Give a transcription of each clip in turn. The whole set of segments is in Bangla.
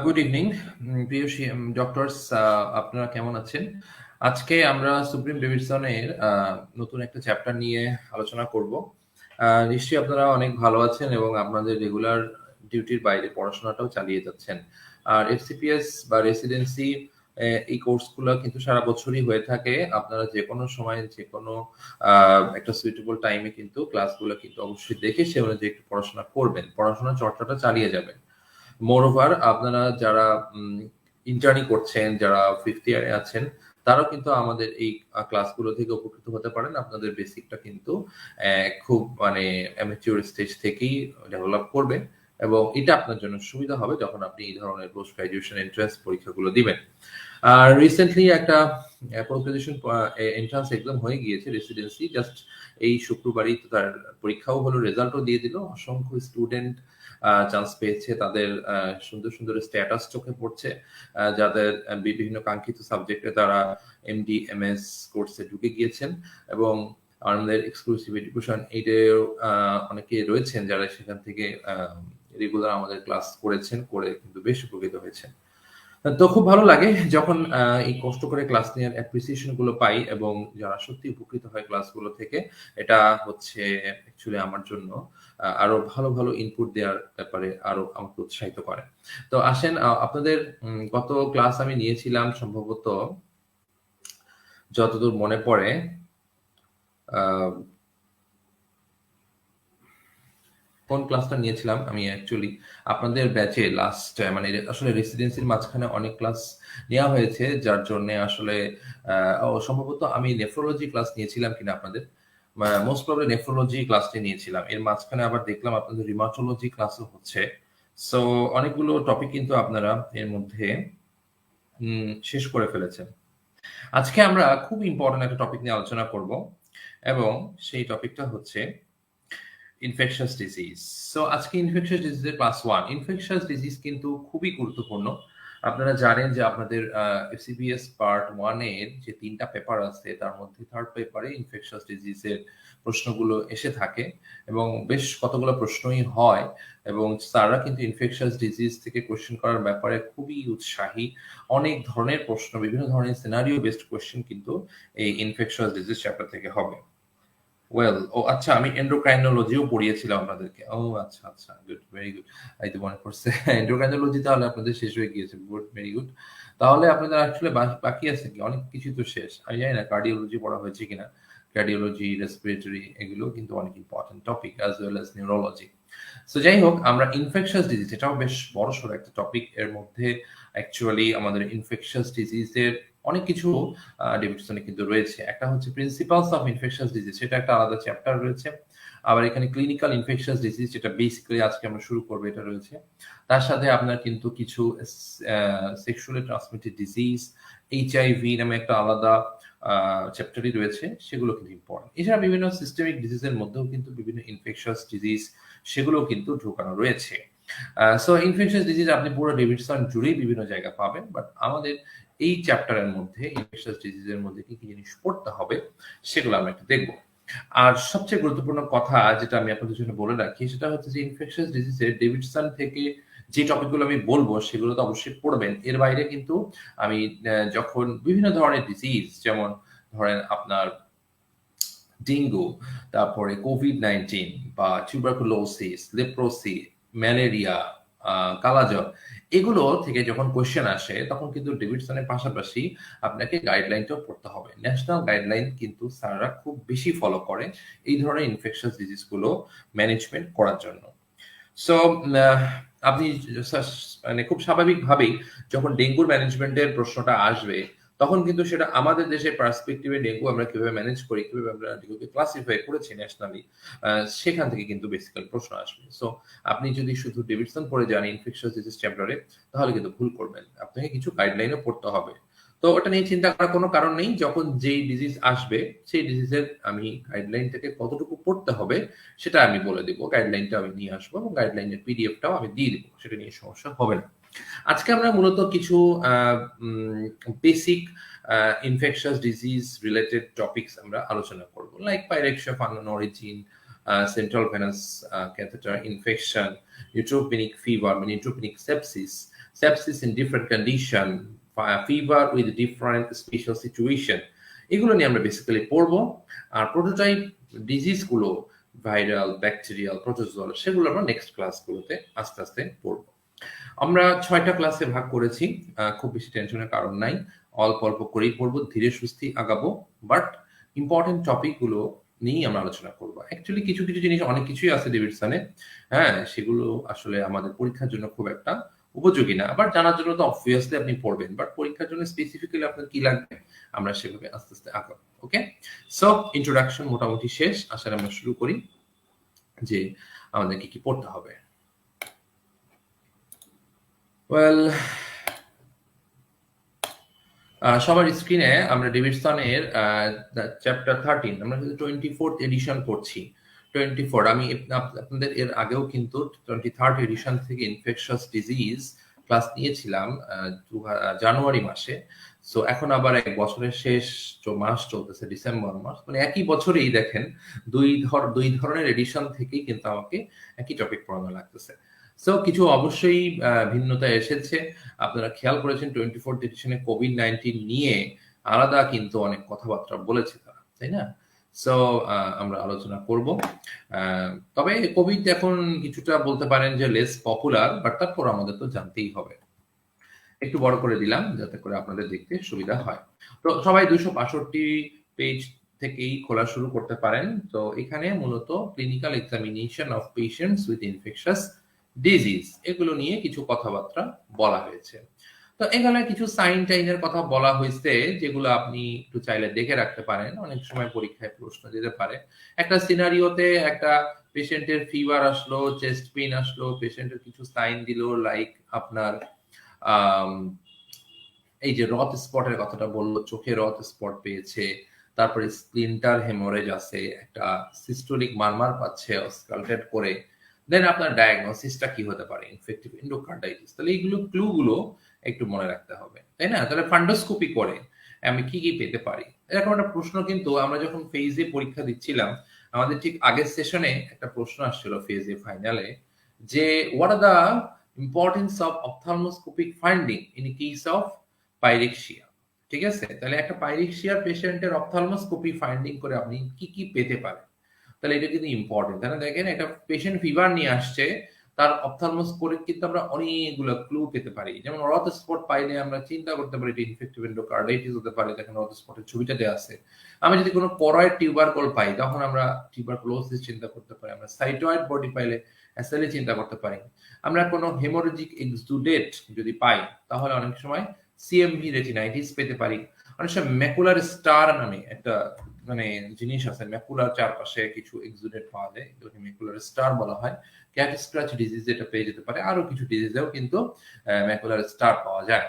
গুড ইভিনিং প্রিয় ডক্টরস, আপনারা কেমন আছেন? আজকে আমরা সুপ্রিম ডেভিডসনের নতুন একটা চ্যাপ্টার নিয়ে আলোচনা করব। নিশ্চয়ই আপনারা অনেক ভালো আছেন এবং আপনাদের রেগুলার ডিউটির বাইরে পড়াশোনাটাও চালিয়ে যাচ্ছেন। আর এফসিপিএস বা রেসিডেন্সি এই কোর্সগুলো কিন্তু সারা বছরই হয়ে থাকে। আপনারা যেকোনো সময় যেকোনো একটা সুইটেবল টাইমে কিন্তু ক্লাসগুলো কিন্তু অবশ্যই দেখে সে অনুযায়ী একটু পড়াশোনা করবেন। পড়াশোনার চর্চাটা চালিয়ে যাবেন। মোরওভার আপনারা যারা ইন্টার্নি করছেন, যারা ফিফথ ইয়ারে আছেন, তারাও কিন্তু আমাদের এই ক্লাসগুলো থেকে উপকৃত হতে পারেন। আপনাদের বেসিকটা কিন্তু খুব মানে অ্যামেচিউর স্টেজ থেকেই ডেভেলপ করবে এবং এটা আপনার জন্য সুবিধা হবে যখন আপনি এই ধরনের পোস্ট গ্রাজুয়েশন এন্ট্রান্স পরীক্ষাগুলো দিবেন। আর রিসেন্টলি একটা পোস্ট গ্রাজুয়েশন এন্ট্রান্স এক্সাম হয়ে গিয়েছে রেসিডেন্সি, জাস্ট এই শুক্রবারই তো তার পরীক্ষাও হলো, রেজাল্টও দিয়ে দিল। অসংখ্য স্টুডেন্ট চান্স পেয়েছে, তাদের সুন্দর সুন্দর স্ট্যাটাস চোখে পড়ছে, যাদের বিভিন্ন কাঙ্ক্ষিত সাবজেক্টে তারা এমডি এমএস কোর্সে ঢুকে গিয়েছেন এবং আমাদের এক্সক্লুসিভ এডুকেশন এইটাও অনেকে রয়েছেন যারা সেখান থেকে রেগুলার আমাদের ক্লাস করেছেন, করে কিন্তু বেশ উপকৃত হয়েছেন। তো খুব ভালো লাগে যখন এই কষ্ট করে ক্লাস নেওয়ার অ্যাপ্রিসিয়েশন গুলো পাই এবং যারা সত্যি উপকৃত হয় ক্লাসগুলো থেকে। এটা হচ্ছে অ্যাকচুয়ালি আমার জন্য আরো ভালো ভালো ইনপুট দেওয়ার ব্যাপারে আরো আমাকে উৎসাহিত করে। তো আসেন, আপনাদের গত ক্লাস আমি নিয়েছিলাম সম্ভবত, যতদূর মনে পড়ে, আহ, কোন ক্লাসটা নিয়েছিলাম আমি অ্যাকচুয়ালি আপনাদের ব্যাচে লাস্ট, মানে আসলে রেসিডেন্সির মাঝখানে অনেক ক্লাস নেওয়া হয়েছে, যার জন্য আসলে সম্ভবত আমি নেফ্রোলজি ক্লাস নিয়েছিলাম কিনা আপনাদের, মোস্ট প্রবলি নেফ্রোলজি ক্লাসটি নিয়েছিলাম। এর মাঝখানে আবার দেখলাম আপনাদের রিমাটোলজি ক্লাসও হচ্ছে। সো অনেকগুলো টপিক কিন্তু আপনারা এর মধ্যে শেষ করে ফেলেছেন। আজকে আমরা খুব ইম্পর্টেন্ট একটা টপিক নিয়ে আলোচনা করব এবং সেই টপিকটা হচ্ছে ইনফেকশাস ডিজিজ। সো আজকে ইনফেকশাস ডিজিজের ক্লাস 1। ইনফেকশাস ডিজিজ কিন্তু খুবই গুরুত্বপূর্ণ। আপনারা জানেন যে আপনাদের এফসিপিএস পার্ট 1 এর যে ৩ টা পেপার আছে তার মধ্যে 3rd পেপারে ইনফেকশাস ডিজিজের প্রশ্নগুলো এসে থাকে এবং বেশ কতগুলো প্রশ্নই হয় এবং স্যাররা কিন্তু ইনফেকশাস ডিজিজ থেকে কোয়েশ্চেন করার ব্যাপারে খুবই উৎসাহী। অনেক ধরনের প্রশ্ন, বিভিন্ন ধরনের সিনারিও বেসড কোয়েশ্চেন কিন্তু এই ইনফেকশাস ডিজিজ চ্যাপ্টার থেকে হবে। ও আচ্ছা, আমি এন্ডোক্রাইনোলজিও পড়িয়েছিলাম আপনাদেরকে। ও আচ্ছা, আচ্ছা। Good, very good. এই তো মনে পড়ছে। এন্ডোক্রাইনোলজি তাহলে আপনাদের শেষ হয়ে গিয়েছে। Good, very good. তাহলে আপনাদের আসলে বাকি আছে কি? অনেক কিছুই তো শেষ। আমি জানি না কার্ডিওলজি পড়া হয়েছে কিনা। কার্ডিওলজি, রেসপিরেটরি এগুলো কিন্তু অনেক important topic as well as neurology. So যাই হোক, আমরা ইনফেকশাস ডিজিজ, এটাও বেশ বড়সড় একটা টপিক। এর মধ্যে অ্যাকচুয়ালি আমাদের ইনফেকশাস ডিজিজের অনেক কিছু ডেভিডসনে কিন্তু রয়েছে। একটা হচ্ছে প্রিন্সিপালস অফ ইনফেকশাস ডিজিজ, সেটা একটা আলাদা চ্যাপ্টার রয়েছে। আবার এখানে ক্লিনিক্যাল ইনফেকশাস ডিজিজ, যেটা বেসিক্যালি আজকে আমরা শুরু করবো, এটা রয়েছে। তার সাথে আপনার কিন্তু কিছু সেক্সুয়ালি ট্রান্সমিটেড ডিজিজ, এইচআইভি নামে একটা আলাদা চ্যাপ্টারই রয়েছে, সেগুলো কিন্তু ইম্পর্টেন্ট। এছাড়া বিভিন্ন সিস্টেমিক ডিজিজের মধ্যেও কিন্তু বিভিন্ন ইনফেকশাস ডিজিজ সেগুলোও কিন্তু ঢোকানো রয়েছে। সো ইনফেকশাস ডিজিজ আপনি পুরো ডেভিডসন জুড়েই বিভিন্ন জায়গা পাবেন, বাট আমাদের এই চ্যাপ্টারের মধ্যে ইনফেকশাস ডিজিজের মধ্যে কি কি জিনিস পড়তে হবে সেগুলো আমরা একটু দেখব। আর সবচেয়ে গুরুত্বপূর্ণ কথা যেটা আমি আপনাদের জন্য বলে রাখি, সেটা হচ্ছে যে ইনফেকশাস ডিজিজের ডেভিডসন থেকে যে টপিকগুলো আমি বলবো সেগুলো তো অবশ্যই পড়বেন। এর বাইরে কিন্তু আমি যখন বিভিন্ন ধরনের ডিজিজ, যেমন ধরেন আপনার ডেঙ্গু, তারপরে কোভিড-19 বা টিউবারকুলোসিস, লেপ্রোসি, ম্যালেরিয়া, কালাজ্বর, এগুলো থেকে যখন কোয়েশ্চেন আসে তখন কিন্তু ডেভিডসনের পাশাপাশি আপনাকে গাইডলাইনটাও পড়তে হবে। ন্যাশনাল গাইডলাইন কিন্তু স্যাররা খুব বেশি ফলো করে এই ধরনের ইনফেকশাস ডিজিজ গুলো ম্যানেজমেন্ট করার জন্য। সো আপনি মানে খুব স্বাভাবিকভাবেই যখন ডেঙ্গুর ম্যানেজমেন্টের প্রশ্নটা আসবে, তখন কিন্তু সেটা আমাদের দেশের পার্সপেক্টিভে ডেঙ্গু আমরা কিভাবে ম্যানেজ করি, কিভাবে আমরা ডেঙ্গুকে ক্লাসিফাই করেছি ন্যাশনালি, সেখান থেকে কিন্তু বেসিক্যালি প্রশ্ন আসবে। সো আপনি যদি শুধু ডেভিডসন পড়ে যান ইনফেকশাস ডিজিজ চ্যাপ্টারে, তাহলে কিন্তু ভুল করবেন। আপনাকে কিছু গাইডলাইনও পড়তে হবে। তো ওটা নিয়ে চিন্তা করার কোনো কারণ নেই। যখন যেই ডিজিজ আসবে, সেই ডিজিজের আমি গাইডলাইন থেকে কতটুকু পড়তে হবে সেটা আমি বলে দিব। গাইডলাইনটা আমি নিয়ে আসবো এবং গাইডলাইনের পিডিএফটাও আমি দিয়ে দিব। সেটা নিয়ে সমস্যা হবে না। আজকে আমরা মূলত কিছু uh um basic infectious disease related topics আমরা আলোচনা করব। Like pyrexia of unknown origin, central venous catheter infection, neutropenic fever, neutropenic sepsis, sepsis in different condition, fever with different special situation, এগুলো নিয়ে আমরা বেসিক্যালি পড়বো। আর প্রোটোটাইপ ডিজিজগুলো ভাইরাল, ব্যাকটেরিয়াল, প্রোটোজোয়াল, সেগুলো আমরা নেক্সট ক্লাসগুলোতে আস্তে আস্তে পড়বো। আমরা 6টা ক্লাসে ভাগ করেছি, খুব বেশি টেনশনের কারণ নাই, অল্প অল্প করেই পড়বো, ধীরে সুস্থে আগাবো, বাট ইম্পর্টেন্ট টপিকগুলো নিয়েই আমরা আলোচনা করবো। অ্যাকচুয়ালি কিছু কিছু জিনিস, অনেক কিছুই আছে ডেভিডসনে, হ্যাঁ, সেগুলো আসলে আমাদের পরীক্ষার জন্য খুব একটা উপযোগী না, বাট জানার জন্য তো অবভিয়াসলি আপনি পড়বেন, বাট পরীক্ষার জন্য স্পেসিফিক্যালি আপনার কি লাগবে আমরা সেভাবে আস্তে আস্তে আগাবো। ওকে, সো ইন্ট্রোডাকশন মোটামুটি শেষ, আসলে আমরা শুরু করি যে আমাদের কি কি পড়তে হবে। ওয়েল, সবার স্ক্রিনে আমরা ডেভিডসনের চ্যাপ্টার 13, আমরা কিন্তু 24th এডিশন পড়ছি। 24, আমি আপনাদের এর আগেও কিন্তু 23rd এডিশন থেকে ইনফেকশাস ডিজিজ ক্লাস নিয়েছিলাম জানুয়ারি মাসে। সো এখন আবার এক বছরের শেষ মাস চলতেছে, ডিসেম্বর মাস, মানে একই বছরেই দেখেন দুই ধরনের এডিশন থেকেই কিন্তু আমাকে একই টপিক পড়ানো লাগতেছে। সো কিছু অবশ্যই ভিন্নতা এসেছে। আপনারা খেয়াল করেছেন 24th এডিশনে কোভিড-19 নিয়ে আলাদা কিন্তু অনেক কথাবার্তা বলেছে তারা, তাই না? সো আমরা আলোচনা করব। তবে কোভিড এখন কিছুটা বলতে পারেন যে লেস পপুলার, বাট তারপর আমাদের তো জানতেই হবে। একটু বড় করে দিলাম যাতে করে আপনাদের দেখতে সুবিধা হয়। তো সবাই 265 পেজ থেকেই খোলা শুরু করতে পারেন। তো এখানে মূলত clinical examination of patients with infectious disease, এগুলো নিয়ে কিছু কথাবার্তা বলা হয়েছে। তো এখানে কিছু সাইন টাইনের কথা বলা হয়েছে, যেগুলো আপনি একটু চাইলে দেখে রাখতে পারেন, অনেক সময় পরীক্ষায় প্রশ্ন দিতে পারে। একটা সিনারিওতে একটা পেশেন্টের ফিভার আসলো, চেস্ট পেইন আসলো, পেশেন্টের কিছু সাইন দিল, লাইক আপনার এই যে রথ স্পটের কথাটা বললো, চোখে রথ স্পট পেয়েছে, তারপরে স্প্লিন্টার হেমোরেজ আছে, একটা সিস্টোলিক মারমার পাচ্ছে অস্কালটেট করে, দেন আপনার ডায়াগনোসিসটা কি হতে পারে, ইনফেক্টিভ এন্ডোকার্ডাইটিস। তাহলে এইগুলো ক্লুগুলো একটু মনে রাখতে হবে, তাই না? তাহলে ফান্ডোস্কোপি করে আমি কি কি পেতে পারি, এরকম একটা প্রশ্ন কিন্তু আমরা যখন ফেজে পরীক্ষা দিচ্ছিলাম, আমাদের ঠিক আগের সেশনে একটা প্রশ্ন আসছিল ফেজে ফাইনালে, যে what are the importance of ophthalmoscopic finding in case of pyrexia. ঠিক আছে, তাহলে একটা পাইরেক্সিয়ার পেশেন্টের অপথলমোস্কোপি ফাইন্ডিং করে আপনি কি কি পেতে পারেন, তাহলে এটা কিন্তু ইম্পর্টেন্ট। তাহলে দেখেন, একটা পেশেন্ট ফিভার নিয়ে আসছে, তার অপথলমোস্কোপে কিন্তু আমরা অনেকগুলো ক্লু পেতে পারি। যেমন রথ স্পট পাইলে আমরা চিন্তা করতে পারি এটা ইনফেক্টিভ এন্ডোকার্ডাইটিস হতে পারে, দেখেন রথ স্পটের ছবিটা দেওয়া আছে। আমি যদি কোনো করয়েড টিউবারকল পাই, তখন আমরা টিউবারকুলোসিস চিন্তা করতে পারি। আমরা সাইটোয়েড বডি পাইলে এসএলই চিন্তা করতে পারি। আমরা কোনো হেমোরেজিক এক্সুডেট যদি পাই, তাহলে অনেক সময় সিএমভি রেটিনাইটিস পেতে পারি। অনেক সময় ম্যাকুলার স্টার নামে একটা মানে জিনিস আছে, ম্যাকুলার চারপাশে কিছু এক্সুডেট পাওয়া যায়, এগুলোকে ম্যাকুলার স্টার বলা হয়। ক্যাট স্ক্র্যাচ ডিজিজ এটা পেয়ে যেতে পারে, আরো কিছু ডিজিজেও কিন্তু ম্যাকুলার স্টার পাওয়া যায়।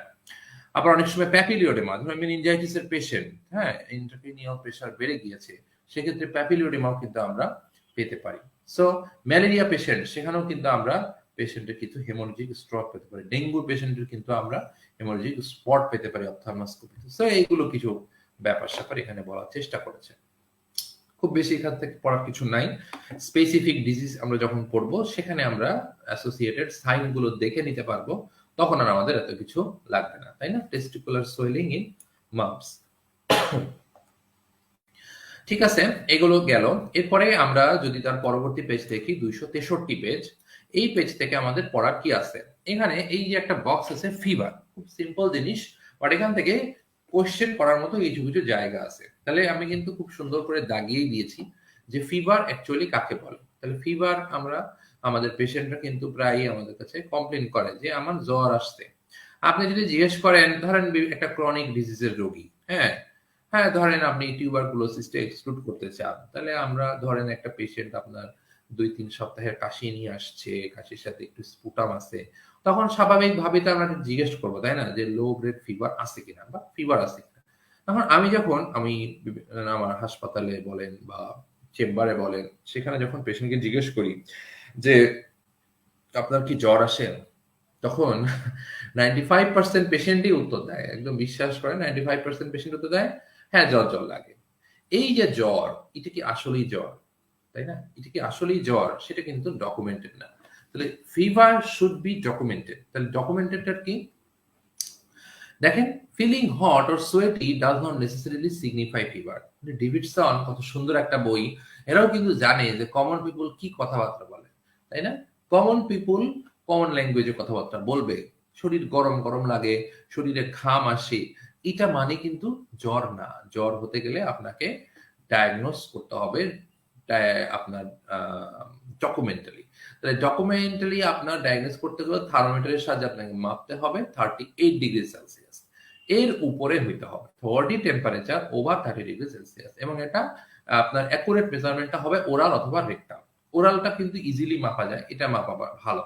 আবার অনেক সময় প্যাপিলিওডেমা, ধরুন মেনিনজাইটিস এর পেশেন্ট, হ্যাঁ, ইন্ট্রাক্রেনিয়াল প্রেসার বেড়ে গিয়েছে, সেক্ষেত্রে প্যাপিলিওডেমাও কিন্তু আমরা পেতে পারি। সো ম্যালেরিয়া পেশেন্ট, সেখানেও কিন্তু আমরা পেশেন্টের কিছু হেমোরেজিক স্ট্রোক পেতে পারি। ডেঙ্গু পেশেন্টের কিন্তু আমরা হেমোরেজিক স্পট পেতে পারি অপথলমোস্কোপিতে। সো এইগুলো কিছু ব্যাপার স্যাপার এখানে বলার চেষ্টা করেছে। খুব বেশি এখান থেকে পড়ার কিছু নাই। স্পেসিফিক ডিজিজ আমরা যখন পড়বো, সেখানে আমরা অ্যাসোসিয়েটেড সাইন গুলো দেখে নিতে পারবো, তখন আর আমাদের এত কিছু লাগবে না, তাই না? টেস্টিকুলার সোয়েলিং ইন মাম্পস, ঠিক আছে, এগুলো গেল। এরপরে আমরা যদি তার পরবর্তী পেজ দেখি, 263 পেজ, এই পেজ থেকে আমাদের পড়ার কি আছে। এখানে এই যে একটা বক্স আছে ফিভার, খুব সিম্পল জিনিস, বাট এখান থেকে কোশ্চেন করার মতো কিছু কিছু জায়গা আছে। তাহলে আমি কিন্তু খুব সুন্দর করে দাগিয়ে দিয়েছি যে ফিভার অ্যাকচুয়ালি কাকে বলে। তাহলে ফিভার আমরা, আমাদের পেশেন্টরা কিন্তু প্রায়ই আমাদের কাছে কমপ্লেন করে যে আমার জ্বর আসছে। আপনি যদি জিজ্ঞেস করেন, ধরেন একটা ক্রনিক ডিজিজের রোগী, হ্যাঁ হ্যাঁ, ধরেন আপনি টিউবারকুলোসিসটা এক্সক্লুড করতে চান, তাহলে আমরা ধরেন একটা পেশেন্ট আপনার 2-3 সপ্তাহের কাশি নিয়ে আসছে, কাশির সাথে একটু স্পুটাম আছে, তখন স্বাভাবিকভাবে তো আমরা জিজ্ঞেস করবো, তাই না, যে লো গ্রেড ফিভার আছে কিনা বা ফিভার আছে কিনা। তখন আমি আমার হাসপাতালে বলেন বা চেম্বারে বলেন, সেখানে যখন পেশেন্টকে জিজ্ঞেস করি যে আপনার কি জ্বর আসে, তখন 95% পেশেন্টই উত্তর দেয়, একদম বিশ্বাস করেন 95% পেশেন্ট উত্তর দেয় হ্যাঁ জ্বর জ্বর লাগে। এই যে জ্বর, এটা কি আসলেই জ্বর, তাই না? এটা কি আসলেই জ্বর, সেটা কিন্তু ডকুমেন্টেড না। তাহলে ফিভার শুড বি ডকুমেন্টেড। তাহলে ডকুমেন্টেডটা কি? দেখেন, feeling hot or sweaty does not necessarily signify fever. Davidson, কত সুন্দর একটা বই, এরাও কিন্তু জানে যে কমন পিপল কি কথাবার্তা বলে, তাই না? কমন পিপল কমন ল্যাঙ্গুয়েজে কথাবার্তা বলবে। শরীর গরম গরম লাগে, শরীরে ঘাম আসে, এটা মানে কিন্তু জ্বর না। জ্বর হতে গেলে আপনাকে ডায়াগনোস করতে হবে আপনার ডকুমেন্টালি। তাহলে ডকুমেন্টালি আপনার ডায়াগনোস করতে গেলে থার্মোমিটারের সাহায্যে আপনাকে মাপতে হবে 38°C। এর উপরে হইতে হবে 40 টেম্পারেচার ওভার 30°C, এবং এটা আপনার অ্যাকুরেট মেজারমেন্টটা হবে ওরাল অথবা রেকটাম। ওরালটা কিন্তু ইজিলি মাপা যায়, এটা মাপা ভালো।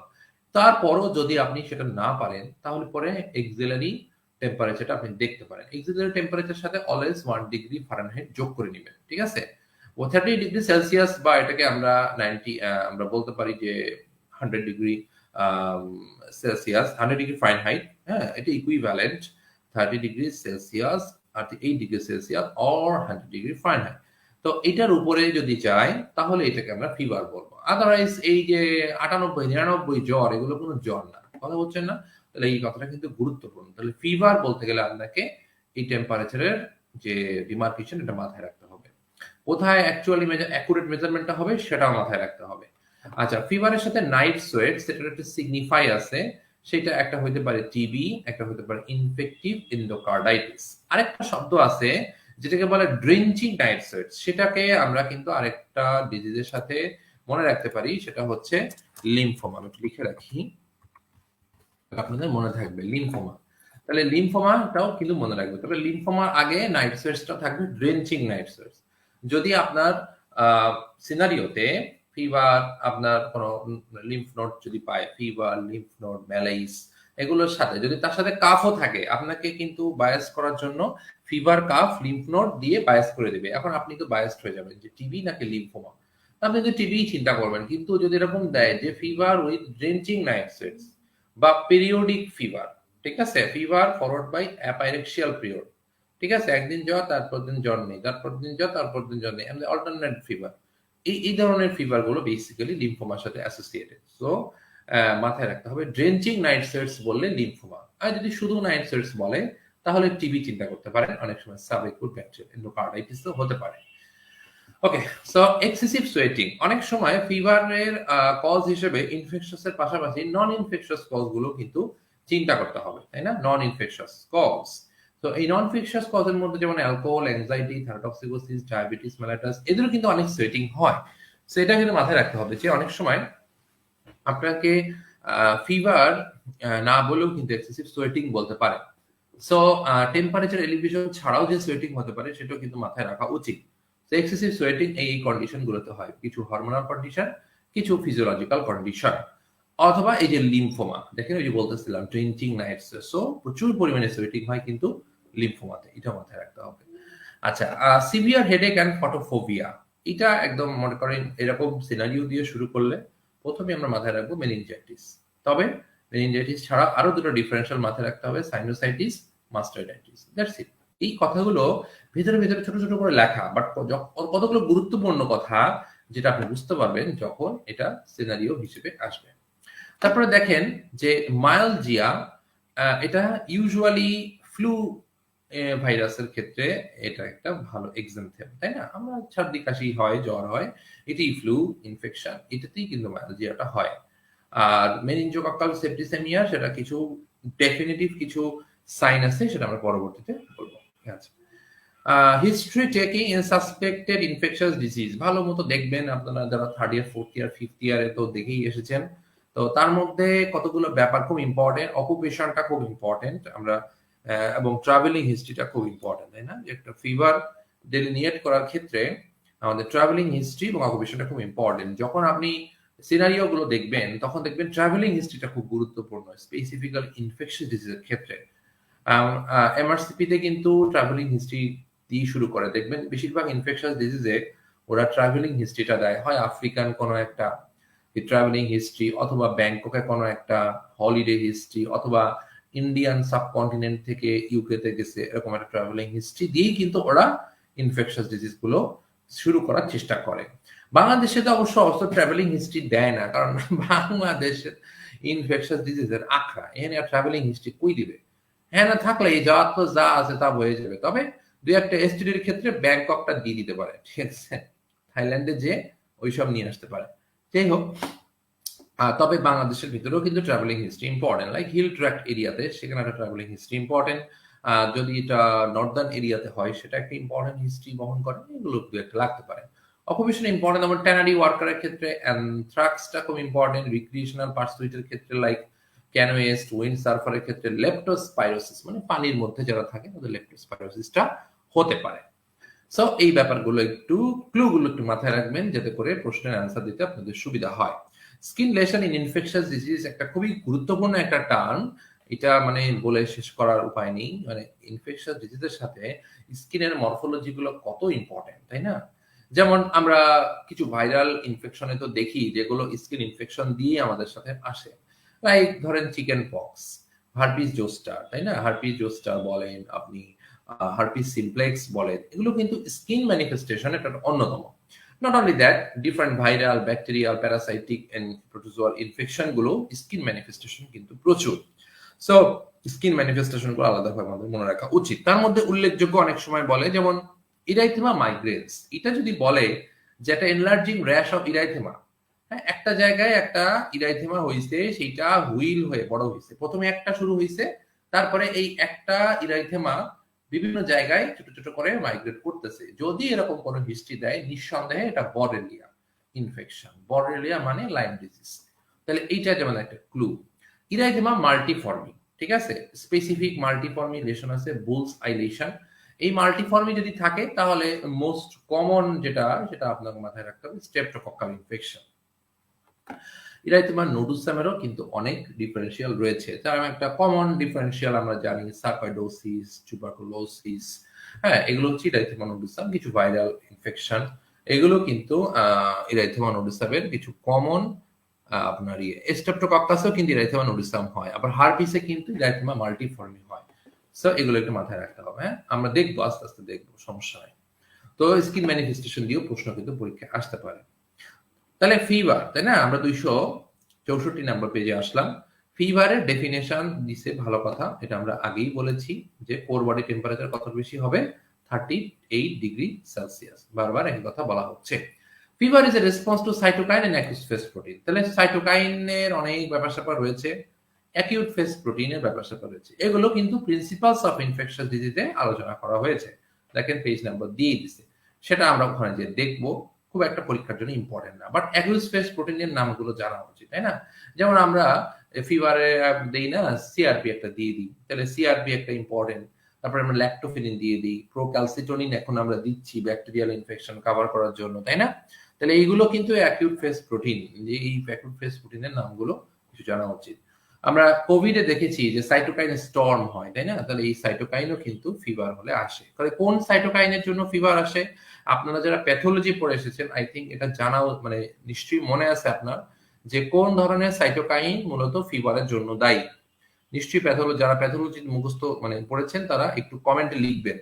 তারপরও যদি আপনি সেটা না পারেন, তাহলে পরে এক্সিলারি টেম্পারেচারটা আপনি দেখতে পারেন। এক্সিলারি টেম্পারেচার সাথে অলওয়েজ 1°F যোগ করে নেবেন, ঠিক আছে? ও 30°C, বা এটাকে আমরা 90, আমরা বলতে পারি যে 100°C, 100°F, হ্যাঁ, এটা equivalent 30°C R 8°C or 100°F। তো এটার উপরে যদি যায় তাহলে এটাকে আমরা ফিভার বলবো। আদারওয়াইজ এই যে 98, 99 জ্বর, এগুলো কোনো জ্বর না। কথা বলছেন না? তাহলে এই কথাটা কিন্তু গুরুত্বপূর্ণ। তাহলে ফিভার বলতে গেলে আপনাকে এই টেম্পারেচারের যে ডিমার্কেশন, এটা মাথায় রাখতে হবে। কোথায় অ্যাকচুয়ালি অ্যাকুরেট মেজারমেন্টটা হবে সেটাও মাথায় রাখতে হবে। আচ্ছা, ফিভারের সাথে নাইট সোয়েট, সেটার একটা সিগনিফাই আছে। সেটা একটা হইতে পারে টিবি, একটা হতে পারে ইনফেক্টিভ এন্ডোকার্ডাইটিস। আরেকটা শব্দ আছে যেটাকে বলে ড্রেঞ্চিং নাইট সোয়েট, সেটাকে আমরা কিন্তু আরেকটা ডিজিজের সাথে মনে রাখতে পারি, সেটা হচ্ছে লিম্ফোমা। আমি লিখে রাখি, আপনাদের মনে থাকবে লিম্ফোমা। তাহলে লিম্ফোমাটাও কিন্তু মনে রাখবে। তবে লিম্ফোমার আগে নাইট সোয়েটসটা থাকবে ড্রেঞ্চিং নাইট সোয়েটস। যদি আপনার সিনারিওতে ফিভার, আপনার কোনো লিম্ফ নোড যদি পায়, ফিভার, লিম্ফ নোড, ম্যালাইস, এগুলোর সাথে যদি তার সাথে কাফও থাকে, আপনাকে কিন্তু বায়াস করার জন্য ফিভার, কাফ, লিম্ফ নোড দিয়ে বায়াস করে দেবে। এখন আপনি তো বায়াসড হয়ে যাবেন যে টিবি নাকি লিম্ফোমা। আপনি তো টিবি চিন্তা করবেন, কিন্তু যদি এরকম দেয় যে fever with drenching night sweats বা পিরিয়ডিক ফিভার, ঠিক আছে, ফিভার ফরওয়ার্ড বাই অ্যাপাইরেক্সিয়াল পিরিয়ড, ঠিক আছে, একদিন জ্বর, তারপর দিন জ্বর নেই, তারপর দিন জ্বর, তারপর দিন জ্বর নেই, এমনি অল্টারনেট ফিভার। এই ধরনের ফিভার গুলো বেসিক্যালি লিম্ফোমার সাথে অ্যাসোসিয়েটেড। সো মাথায় রাখতে হবে ড্রেঞ্চিং নাইট সোয়েটস বললে লিম্ফোমা, আর যদি শুধু নাইট সোয়েটস বলে তাহলে টিবি চিন্তা করতে পারেন। অনেক সময় সাবএকুট ব্যাকটেরিয়াল এন্ডোকার্ডাইটিসও হতে পারে। ওকে, সো এক্সেসিভ সোয়েটিং অনেক সময় ফিভারের কজ হিসেবে ইনফেকশাসের পাশাপাশি নন ইনফেকশাস কজ গুলো কিন্তু চিন্তা করতে হবে, তাই না? নন ইনফেকশাস কজ, তো এই নন ইনফেকশাস কজের মধ্যে যেমন alcohol, anxiety, thyrotoxicosis, diabetes mellitus, এদেরও কিন্তু অনেক সোয়েটিং হয়। সো এটা কিন্তু মাথায় রাখতে হবে যে অনেক সময় আপনাকে ফিভার না বলেও কিন্তু এক্সেসিভ সোয়েটিং বলতে পারে। সো টেম্পারেচার এলিভেশন ছাড়াও যে সোয়েটিং হতে পারে সেটাও কিন্তু মাথায় রাখা উচিত। এক্সেসিভ সোয়েটিং এই কন্ডিশন গুলোতে হয়, কিছু হরমোনাল কন্ডিশন, কিছু ফিজিওলজিক্যাল কন্ডিশন, অথবা এই যে লিম্ফোমা, দেখেন ওই যে বলতেছিলাম ড্রেঞ্চিং নাইটস, সো প্রচুর পরিমাণে সোয়েটিং হয় কিন্তু লিম্ফোমাতে, এটা মাথায় রাখতে হবে। আচ্ছা, সিভিয়ার হেডেক অ্যান্ড ফটোফোবিয়া, এটা একদম মনে করেন এরকম সিনারিও দিয়ে শুরু করলে প্রথমে আমরা মাথায় রাখবো মেনিনজাইটিস। তবে মেনিনজাইটিস ছাড়া আরো দুটো ডিফারেন্সিয়াল মাথায় রাখতে হবে, সাইনোসাইটিস, মাস্টার্ডাইটিস। That's it. এই কথাগুলো ভেতরে ভেতরে ছোট ছোট করে লেখা, বাট কতগুলো গুরুত্বপূর্ণ কথা যেটা আপনি বুঝতে পারবেন যখন এটা সিনারিও হিসেবে আসবে। তারপরে দেখেন যে মায়ালজিয়া, এটা ইউজুয়ালি ফ্লু ভাইরাসের ক্ষেত্রে এটা একটা ভালো এক্সাম্পল, তাই না? আমরা সর্দি কাশি হয়, জ্বর হয়, এটাই ফ্লু ইনফেকশন, এটাতেই কিন্তু মায়ালজিয়াটা হয়। আর মেনিনজোকক্কাল সেপ্টিসেমিয়া, সেটা কিছু ডেফিনিটিভ কিছু সাইন আছে, সেটা আমরা পরবর্তীতে বলবো। আচ্ছা, history taking in suspected infectious disease, ভালো মতো দেখবেন আপনারা যারা third year, fourth year, fifth ইয়ারে তো দেখেই এসেছেন। তো তার মধ্যে কতগুলো ব্যাপার খুব ইম্পর্টেন্ট, অকুপেশনটা খুব ইম্পর্টেন্ট, আমরা এবং ট্রাভেলিং হিস্ট্রিটা খুব ইম্পর্টেন্ট, তাই না? যে একটা ফিভার ডেলিনিয়েট করার ক্ষেত্রে আমাদের ট্রাভেলিং হিস্ট্রি এবং অকুপেশনটা খুব ইম্পর্টেন্ট। যখন আপনি সিনারিও গুলো দেখবেন তখন দেখবেন ট্রাভেলিং হিস্ট্রিটা খুব গুরুত্বপূর্ণ, স্পেসিফিক্যাল ইনফেকশাস ডিজিজের ক্ষেত্রে। এমআরসিপিতে কিন্তু ট্রাভেলিং হিস্ট্রি দিয়ে শুরু করে, দেখবেন বেশিরভাগ ইনফেকশাস ডিজিজে ওরা ট্রাভেলিং হিস্ট্রিটা দেয়, হয় আফ্রিকান কোনো একটা ট্রাভেলিং হিস্ট্রি, অথবা ব্যাংককে কোনো একটা হলিডে হিস্ট্রি, অথবা ইন্ডিয়ান সাবকন্টিনেন্ট থেকে ইউকেতে গেছে, এরকম একটা ট্রাভেলিং হিস্ট্রি দিয়েই কিন্তু ওরা ইনফেকশাস ডিজিজ গুলো শুরু করার চেষ্টা করে। বাংলাদেশে তো অবশ্য ট্রাভেলিং হিস্ট্রি দেয় না, কারণ বাংলাদেশের ইনফেকশাস ডিজিজের আখড়া, এখানে আর ট্রাভেলিং হিস্ট্রি কই দিবে? হ্যাঁ, না থাকলে যাওয়ার তো যা আছে তা হয়ে যাবে। তবে ২-১ টা এসটিডির ক্ষেত্রে ব্যাংককটা দিয়ে দিতে পারে। ঠিক আছে? থাইল্যান্ডে যেয়ে ওইসব নিয়ে আসতে পারে। যাই হোক, তবে বাংলাদেশের ভিতরেও কিন্তু travelling history important. Like hill tract এরিয়াতে সেখানে একটা ট্রাভেলিং হিস্ট্রি ইম্পর্টেন্ট। যদি এটা নর্দার্ন এরিয়াতে হয় সেটা একটা ইম্পর্টেন্ট হিস্ট্রি বহন করে। এগুলো ২-১ টা লাগতে পারে। অকুপেশন ইম্পর্টেন্ট, যেমন ট্যানারি ওয়ার্কারের ক্ষেত্রে অ্যানথ্রাক্সটা খুব ইম্পর্টেন্ট। রিক্রিয়েশনাল পার্সুইটের ক্ষেত্রে লাইক ক্যানোয়েস্ট, উইন্ড সার্ফারের ক্ষেত্রে লেপ্টোস্পাইরোসিস, মানে পানির মধ্যে যারা থাকে তাদের লেপ্টোস্পাইরোসিসটা হতে পারে। সো এই ব্যাপারগুলো একটু, ক্লুগুলো একটু মাথায় রাখবেন যাতে করে প্রশ্নের অ্যান্সার দিতে আপনাদের সুবিধা হয়। Skin lesion in infectious disease একটা খুবই গুরুত্বপূর্ণ একটা টার্ম। এটা মানে বলে শেষ করার উপায় নেই। মানে ইনফেকশাস ডিজিজের সাথে স্কিনের মরফোলজি গুলো কত ইম্পর্টেন্ট, তাই না? যেমন আমরা কিছু ভাইরাল ইনফেকশনে তো দেখি যেগুলো স্কিন ইনফেকশন দিয়ে আমাদের সাথে আসে। লাইক ধরেন চিকেন পক্স, হার্পিস জোস্টার, তাই না? হার্পিস জোস্টার বলেন আপনি, হার্পিস সিমপ্লেক্স বলেন, এগুলো কিন্তু স্কিন ম্যানিফেস্টেশন একটা অন্যতম। Not only that, different viral, bacterial, parasitic and protozoal infection গুলো স্কিন ম্যানিফেস্টেশন কিন্তু প্রচুর। সো স্কিন ম্যানিফেস্টেশন গুলো আলাদাভাবে আমাদের মনে রাখা উচিত। তার মধ্যে উল্লেখযোগ্য অনেক সময় বলে, যেমন ইরাইথেমা মাইগ্রেন্স, এটা যদি বলে যে একটা এনলার্জিং র্যাশ অফ ইরাইথেমা, হ্যাঁ, একটা জায়গায় একটা ইরাইথেমা হইছে, সেইটা হুইল হয়ে বড় হইছে। প্রথমে একটা শুরু হইছে, তারপরে এই একটা ইরাইথেমা বিভিন্ন জায়গায় ছোট ছোট করে মাইগ্রেট করতেছে। যদি এরকম কোনো হিস্ট্রি দেয়, নিঃসন্দেহে এটা বরেলিয়া ইনফেকশন। বরেলিয়া মানে লাইম ডিজিজ। তাহলে এইটা যেমন একটা ক্লু। ইরাইথেমা মাল্টিফর্মি, ঠিক আছে? স্পেসিফিক মাল্টিফর্মি লেশন আছে, বুলস আই লেশন। এই মাল্টিফর্মি যদি থাকে তাহলে মোস্ট কমন যেটা, সেটা আপনাকে মাথায় রাখতে হবে, স্ট্রেপ্টোকক্কাল ইনফেকশন। ইরাইথেমা নোডুসামেরও কিন্তু অনেক ডিফারেন্সিয়াল রয়েছে। তার একটা কমন ডিফারেন্সিয়াল আমরা জানি সার্কোইডোসিস, টিউবারকুলোসিস। হ্যাঁ, এগুলো হচ্ছে ইরাইথেমা নোডুসাম। কিছু ভাইরাল ইনফেকশন, এগুলো কিন্তু ইরাইথেমা নোডুসামের কিছু কমন আপনার স্ট্রেপ্টোকক্কাসেও কিন্তু ইরাইথেমা নোডুসাম হয়। আবার হার্পিসে কিন্তু ইরাইথেমা মাল্টিফর্মি হয়। সো এগুলো একটু মাথায় রাখতে হবে। হ্যাঁ, আমরা দেখবো, আস্তে আস্তে দেখবো, সমস্যা নাই। তো স্কিন ম্যানিফেস্টেশন দিয়েও প্রশ্ন কিন্তু পরীক্ষায় আসতে পারে। তাহলে ফিভার, তাই না? আমরা 264 নাম্বার পেজে আসলাম। ফিভারের ডেফিনেশন দিছে, ভালো কথা, এটা আমরা আগেই বলেছি যে কোর বডি টেম্পারেচার কত বেশি হবে, 38 ডিগ্রি সেলসিয়াস। বারবার একই কথা বলা হচ্ছে। Fever is a response to cytokine and acute phase protein. তাহলে সাইটোকাইনের অনেক ব্যাপার-স্যাপার রয়েছে, অ্যাকিউট ফেজ প্রোটিনের ব্যাপার-স্যাপার রয়েছে। এগুলো কিন্তু প্রিন্সিপালস অফ ইনফেকশাস ডিজিজে আলোচনা করা হয়েছে। দেখেন পেজ নাম্বার দিয়ে দিছে। সেটা আমরা ওখানে যেয়ে দেখবো। খুব একটা পরীক্ষার জন্য ইম্পর্টেন্ট না, বাট অ্যাকিউট ফেজ প্রোটিনের নামগুলো জানা উচিত, তাই না? যেমন আমরা ফিভারে দেই না, সিআরপি একটা দিয়ে দিই, তাহলে সিআরপি একটা ইম্পর্টেন্ট। তারপরে আমরা ল্যাক্টোফেরিন দিয়ে দিই, প্রোক্যালসিটোনিন এখন আমরা দিচ্ছি ব্যাকটেরিয়াল ইনফেকশন কভার করার জন্য, তাই না? তাহলে এইগুলো কিন্তু অ্যাকিউট ফেজ প্রোটিন। যে এই অ্যাকিউট ফেজ প্রোটিনের নামগুলো কিছু জানা উচিত। আমরা কোভিডে দেখেছি যে সাইটোকাইন স্টর্ম হয়, তাই না? তাহলে এই সাইটোকাইনও কিন্তু ফিভার হলে আসে। তাহলে কোন সাইটোকাইনের জন্য ফিভার আসে? আপনারা যারা প্যাথোলজি পড়ে এসেছেন, আই থিংক এটা জানাও, মানে নিশ্চয়ই মনে আছে আপনার যে কোন ধরনের সাইটোকাইন মূলত ফিভারের জন্য দায়ী। নিশ্চয়ই যারা প্যাথোলজি মুখস্থ মানে পড়েছেন তারা একটু কমেন্টে লিখবেন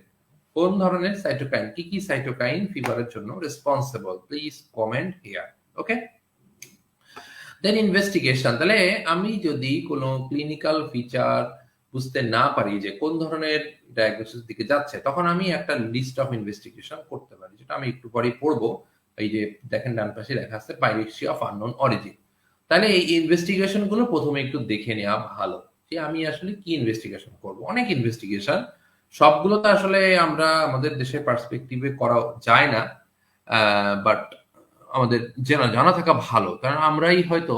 কোন ধরনের সাইটোকাইন, কি কি সাইটোকাইন ফিভারের জন্য responsible. Please comment here. Okay, then investigation. তাহলে আমি যদি কোনো ক্লিনিক্যাল ফিচার বুঝতে না পারি যে কোন ধরনের ডায়াগনোসিস দিকে যাচ্ছে, তখন আমি একটা লিস্ট অফ ইনভেস্টিগেশন করতে পারি, যেটা আমি একটু পরেই পড়বো। এই যে দেখেন ডান পাশে লেখা আছে পাইরেক্সিয়া অফ আননোন অরিজিন। তাহলে এই ইনভেস্টিগেশন গুলো প্রথমে একটু দেখে নেওয়া ভালো, যে আমি আসলে কি ইনভেস্টিগেশন করব। অনেক ইনভেস্টিগেশন, সবগুলো তো আসলে আমরা আমাদের দেশের পার্সপেক্টিভে করা যায় না, বাট আমাদের জানা থাকা ভালো। কারণ আমরাই হয়তো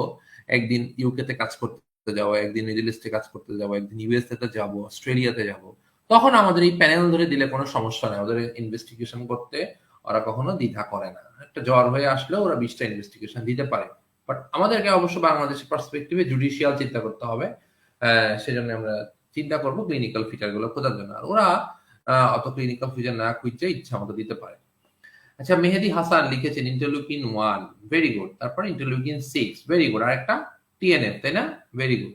একদিন ইউকে তে কাজ করতে যাবো, একদিন মিডল ইস্টে কাজ করতে যাবো, একদিন ইউএসএ তে যাবো, অস্ট্রেলিয়াতে যাবো। তখন আমাদের এই প্যানেল ধরে দিলে কোনো সমস্যা নাই। ওদের ইনভেস্টিগেশন করতে ওরা কখনো দ্বিধা করে না। একটা জ্বর হয়ে আসলেও ওরা 20টা ইনভেস্টিগেশন দিতে পারে। বাট আমাদেরকে অবশ্য বাংলাদেশের পার্সপেক্টিভে জুডিশিয়াল চিন্তা করতে হবে। সেজন্য আমরা চিন্তা করব ক্লিনিক্যাল ফিচার গুলো খোঁজার জন্য। আর ওরা অত ক্লিনিক্যাল ফিচার না খুঁজে ইচ্ছা মতো দিতে পারে। আচ্ছা, মেহেদি হাসান লিখেছেন ইন্টারলিউকিন 1, ভেরি গুড। তারপর ইন্টারলিউকিন 6, ভেরি গুড। আর একটা টিএনএফ, তাই না? Very good.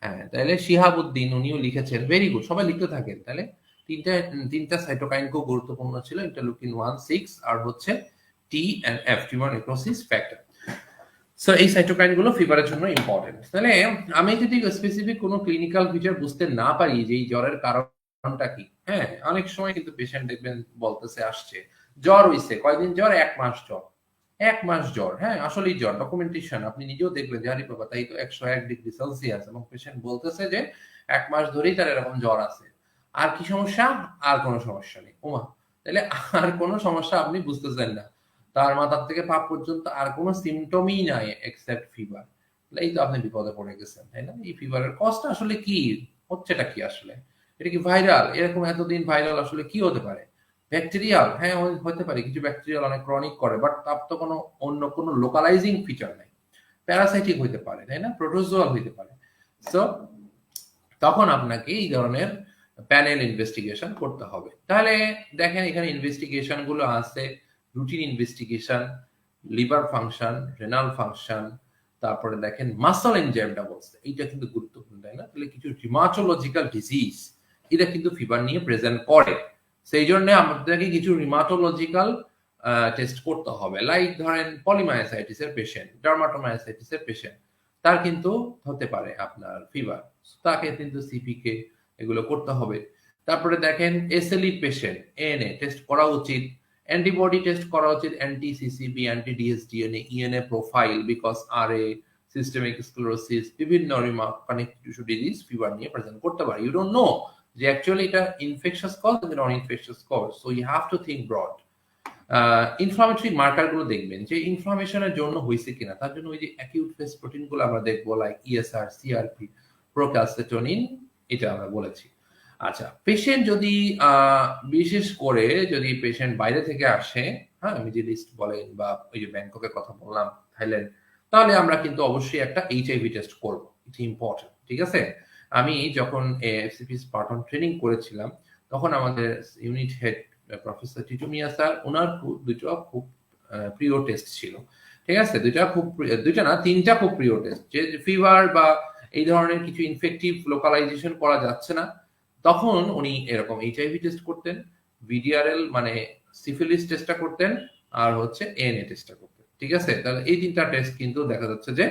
হ্যাঁ, তাহলে শিহাবুদ্দিন উনিও লিখেছেন, ভেরি গুড। সবাই লিখতে থাকেন। তাহলে তিনটা সাইটোকাইন খুব গুরুত্বপূর্ণ ছিল, ইন্টারলিউকিন 1, 6 আর হচ্ছে TNF, tumour necrosis factor. So এই সাইটোকাইন গুলো ফিভারের জন্য ইম্পর্টেন্ট। তাহলে আমি যদি স্পেসিফিক কোনো ক্লিনিক্যাল ফিচার বুঝতে না পারি যে এই জ্বরের কারণটা কি, হ্যাঁ, অনেক সময় কিন্তু পেশেন্ট দেখবেন বলতেছে আসছে জ্বর হইছে, কয়দিন জ্বর, 1 মাস জ্বর, 1 মাস জ্বর, হ্যাঁ, আসলেই জ্বর, ডকুমেন্টেশন আপনি নিজেও দেখবেন যে আরে বাবা তাই তো 101 ডিগ্রি সেলসিয়াস, এবং পেশেন্ট বলতেছে যে 1 মাস ধরেই তার এরকম জ্বর আছে। আর কি সমস্যা? আর কোনো সমস্যা নেই। ওমা, তাহলে আর কোনো সমস্যা আপনি বুঝতেছেন না, তার মাথার থেকে পা পর্যন্ত আর কোনো সিমটমই নাই এক্সেপ্ট ফিভার। এই তো আপনি বিপদে পড়ে গেছেন, তাই না? এই ফিভারের কজটা আসলে কি? হচ্ছেটা কি আসলে? এটা কি ভাইরাল? এরকম এতদিন ভাইরাল আসলে কি হতে পারে? ব্যাকটেরিয়াল? হ্যাঁ, হতে পারে। কিছু ব্যাকটেরিয়াল অনেক ক্রনিক করে, বাট তার তো কোনো অন্য কোনো লোকালাইজিং ফিচার নাই। প্যারাসাইটিক হইতে পারে, তাই না? প্রোটোজোয়াল হইতে পারে। সো তখন আপনাকে এই ধরনের প্যানেল ইনভেস্টিগেশন করতে হবে। তাহলে দেখেন এখানে ইনভেস্টিগেশন গুলো আছে, routine investigation, liver function, renal function, তারপরে দেখেন মাসল এনজাইমটা বলছে, এইটা কিন্তু গুরুত্বপূর্ণ, তাই না? তাহলে কিছু রিমাটোলজিক্যাল ডিজিজ এটা কিন্তু ফিভার নিয়ে প্রেজেন্ট করে, সেই জন্য আমাদেরকে কিছু রিমাটোলজিক্যাল টেস্ট করতে হবে। লাইক ধরেন পলিমায়াসাইটিস এর পেশেন্ট, ডার্মাটোমায়াসাইটিস এর পেশেন্ট, তার কিন্তু হতে পারে আপনার ফিভার, তাকে কিন্তু সিপিকে এগুলো করতে হবে। তারপরে দেখেন এসএলই পেশেন্ট, এএনএ টেস্ট করা উচিত, অ্যান্টিবডি টেস্ট করা উচিত, anti CCP, anti dsDNA, ENA profile, because RA, systemic sclerosis, বিভিন্ন কানেক্টিভ টিস্যু ডিজিজ ফিভার নিয়ে প্রেজেন্ট করতে পারে। ইউ ডোন্ট নো যে অ্যাকচুয়ালি এটা ইনফেকশাস কজ নাকি non infectious cause, so you have to think broad. Inflammatory marker গুলো দেখবেন যে ইনফ্লামেশনের জন্য হয়েছে কিনা, তার জন্য ওই যে অ্যাকিউট ফেজ প্রোটিন গুলো আমরা দেখবো, লাইক ইএসআর, সিআরপি, প্রোক্যালসিটোনিন, এটা আমরা বলেছি। আচ্ছা, পেশেন্ট যদি বিশেষ করে যদি পেশেন্ট বাইরে থেকে আসে, হ্যাঁ, মিডল ইস্ট বলেন বা ওই যে ব্যাংককের কথা বললাম, থাইল্যান্ড, তাহলে আমরা কিন্তু অবশ্যই একটা এইচআইভি টেস্ট করবো, এটা ইম্পর্টেন্ট, ঠিক আছে? আমি যখন এফসিপি স্পার্টন ট্রেনিং করেছিলাম, তখন আমাদের ইউনিট হেড প্রফেসর টিটু মিয়া স্যার, ওনার দুটো খুব প্রিয় টেস্ট ছিল, ঠিক আছে? দুইটা না, তিনটা খুব প্রিয় টেস্ট, যে ফিভার বা এই ধরনের কিছু ইনফেক্টিভ লোকালাইজেশন করা যাচ্ছে না, তখন উনি এরকম এইচআইভি টেস্ট করতেন, ভিডিআরএল মানে সিফিলিস টেস্টটা করতেন, আর হচ্ছে এএনএ টেস্টটা করতেন, ঠিক আছে? তাহলে এই তিনটা টেস্ট কিন্তু দেখা যাচ্ছে যে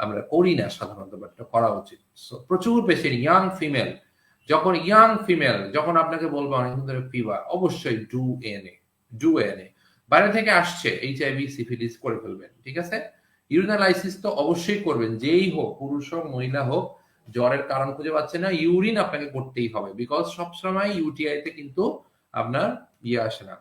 আমরা করি না সাধারণত, বাট করা উচিত। সো প্রচুর পেশেন্ট, ইয়াং ফিমেল যখন আপনাকে বলবো অনেকদিন ধরে ফিভার, অবশ্যই ডু এএনএ। বাইরে থেকে আসছে এইচআইভি সিফিলিস করে ফেলবেন, ঠিক আছে? ইউরিনালাইসিস তো অবশ্যই করবেন, যেই হোক, পুরুষ হোক মহিলা হোক, জ্বরের কারণ খুঁজে পাচ্ছে না, ইউরিন আপনাকে করতেই হবে, বিকজ সবসময় ইউটিআই তে কিন্তু আপনার আসে না,